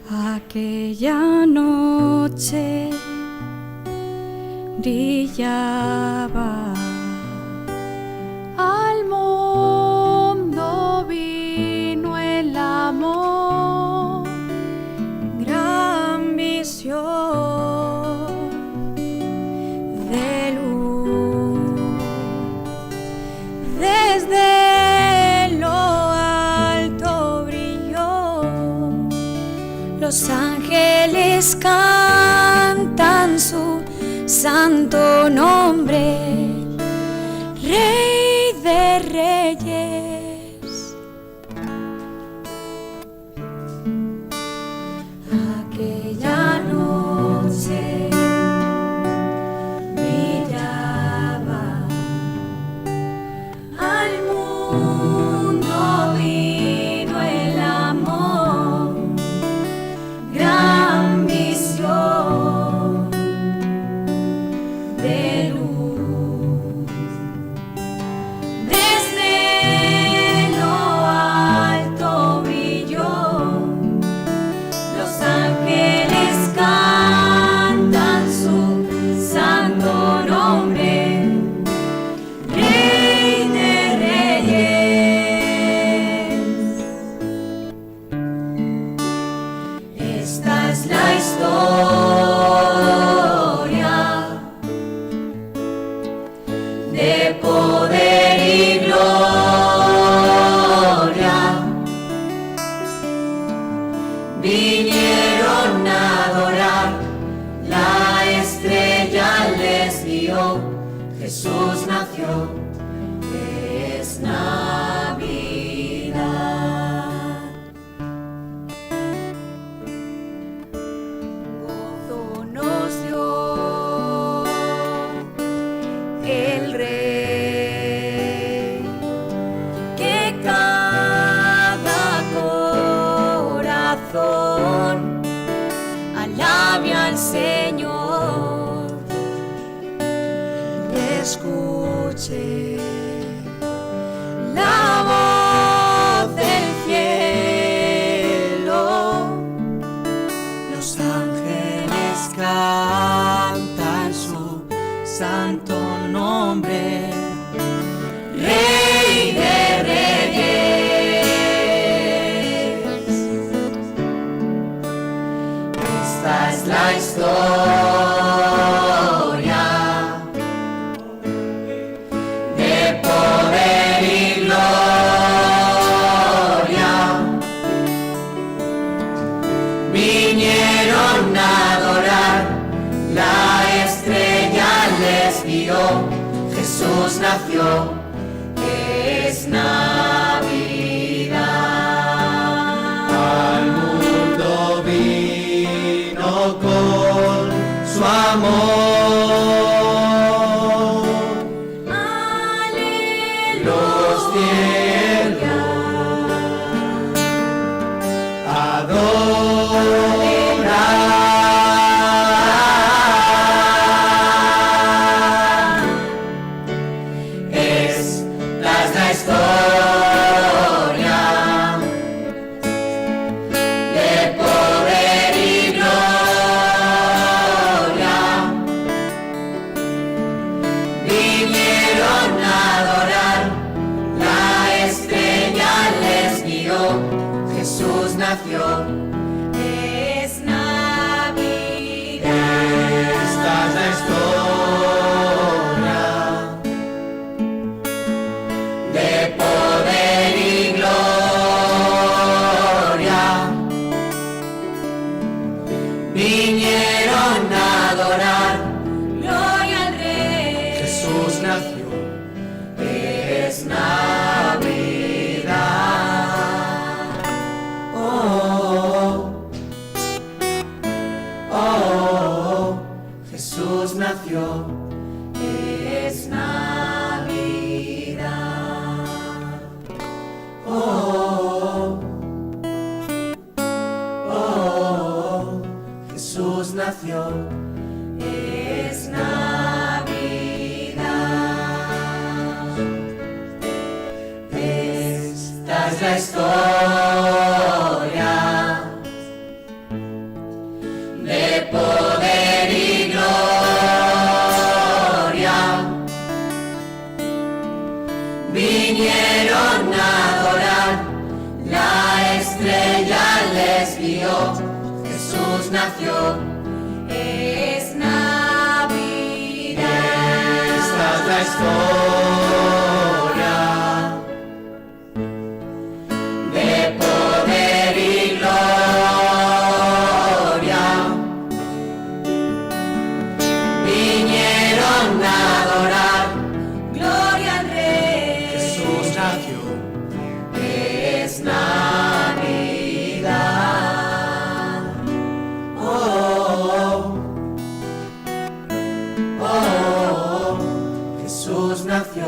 Aquella noche brillaba, al mundo vino el amor, gran visión de luz, desde lo alto brilló, los ángeles cantan su santo nombre, Rey de Reyes. les guió, Jesús nació, es Navidad. Gozo nos dio el Rey, que cada corazón alabe al Señor y escuche la voz del cielo. Los ángeles cantan su santo nombre, Rey de Reyes. Esta es la historia de poder y gloria. Vinieron a adorar, la estrella les guió, Jesús nació, es Navidad. Al mundo vino con su amor. Aleluya. Los cielos adoran. Esta es la historia de poder y gloria. Vinieron a adorar, la estrella les guió, Jesús nació, es Navidad. Esta es la historia de poder y gloria. Vinieron a adorar, gloria al Rey, Jesús nació, es Navidad. Oh, oh, oh, Jesús nació, es Navidad. Oh, oh, Jesús nació, es Navidad. Esta es la historia de poder y gloria. Vinieron a adorar, la estrella les guió, Jesús nació, es Navidad. Esta es la historia de poder y gloria. Vinieron a adorar, gloria al Rey, Jesús nació, es Navidad. Oh, oh, oh, Jesús nació,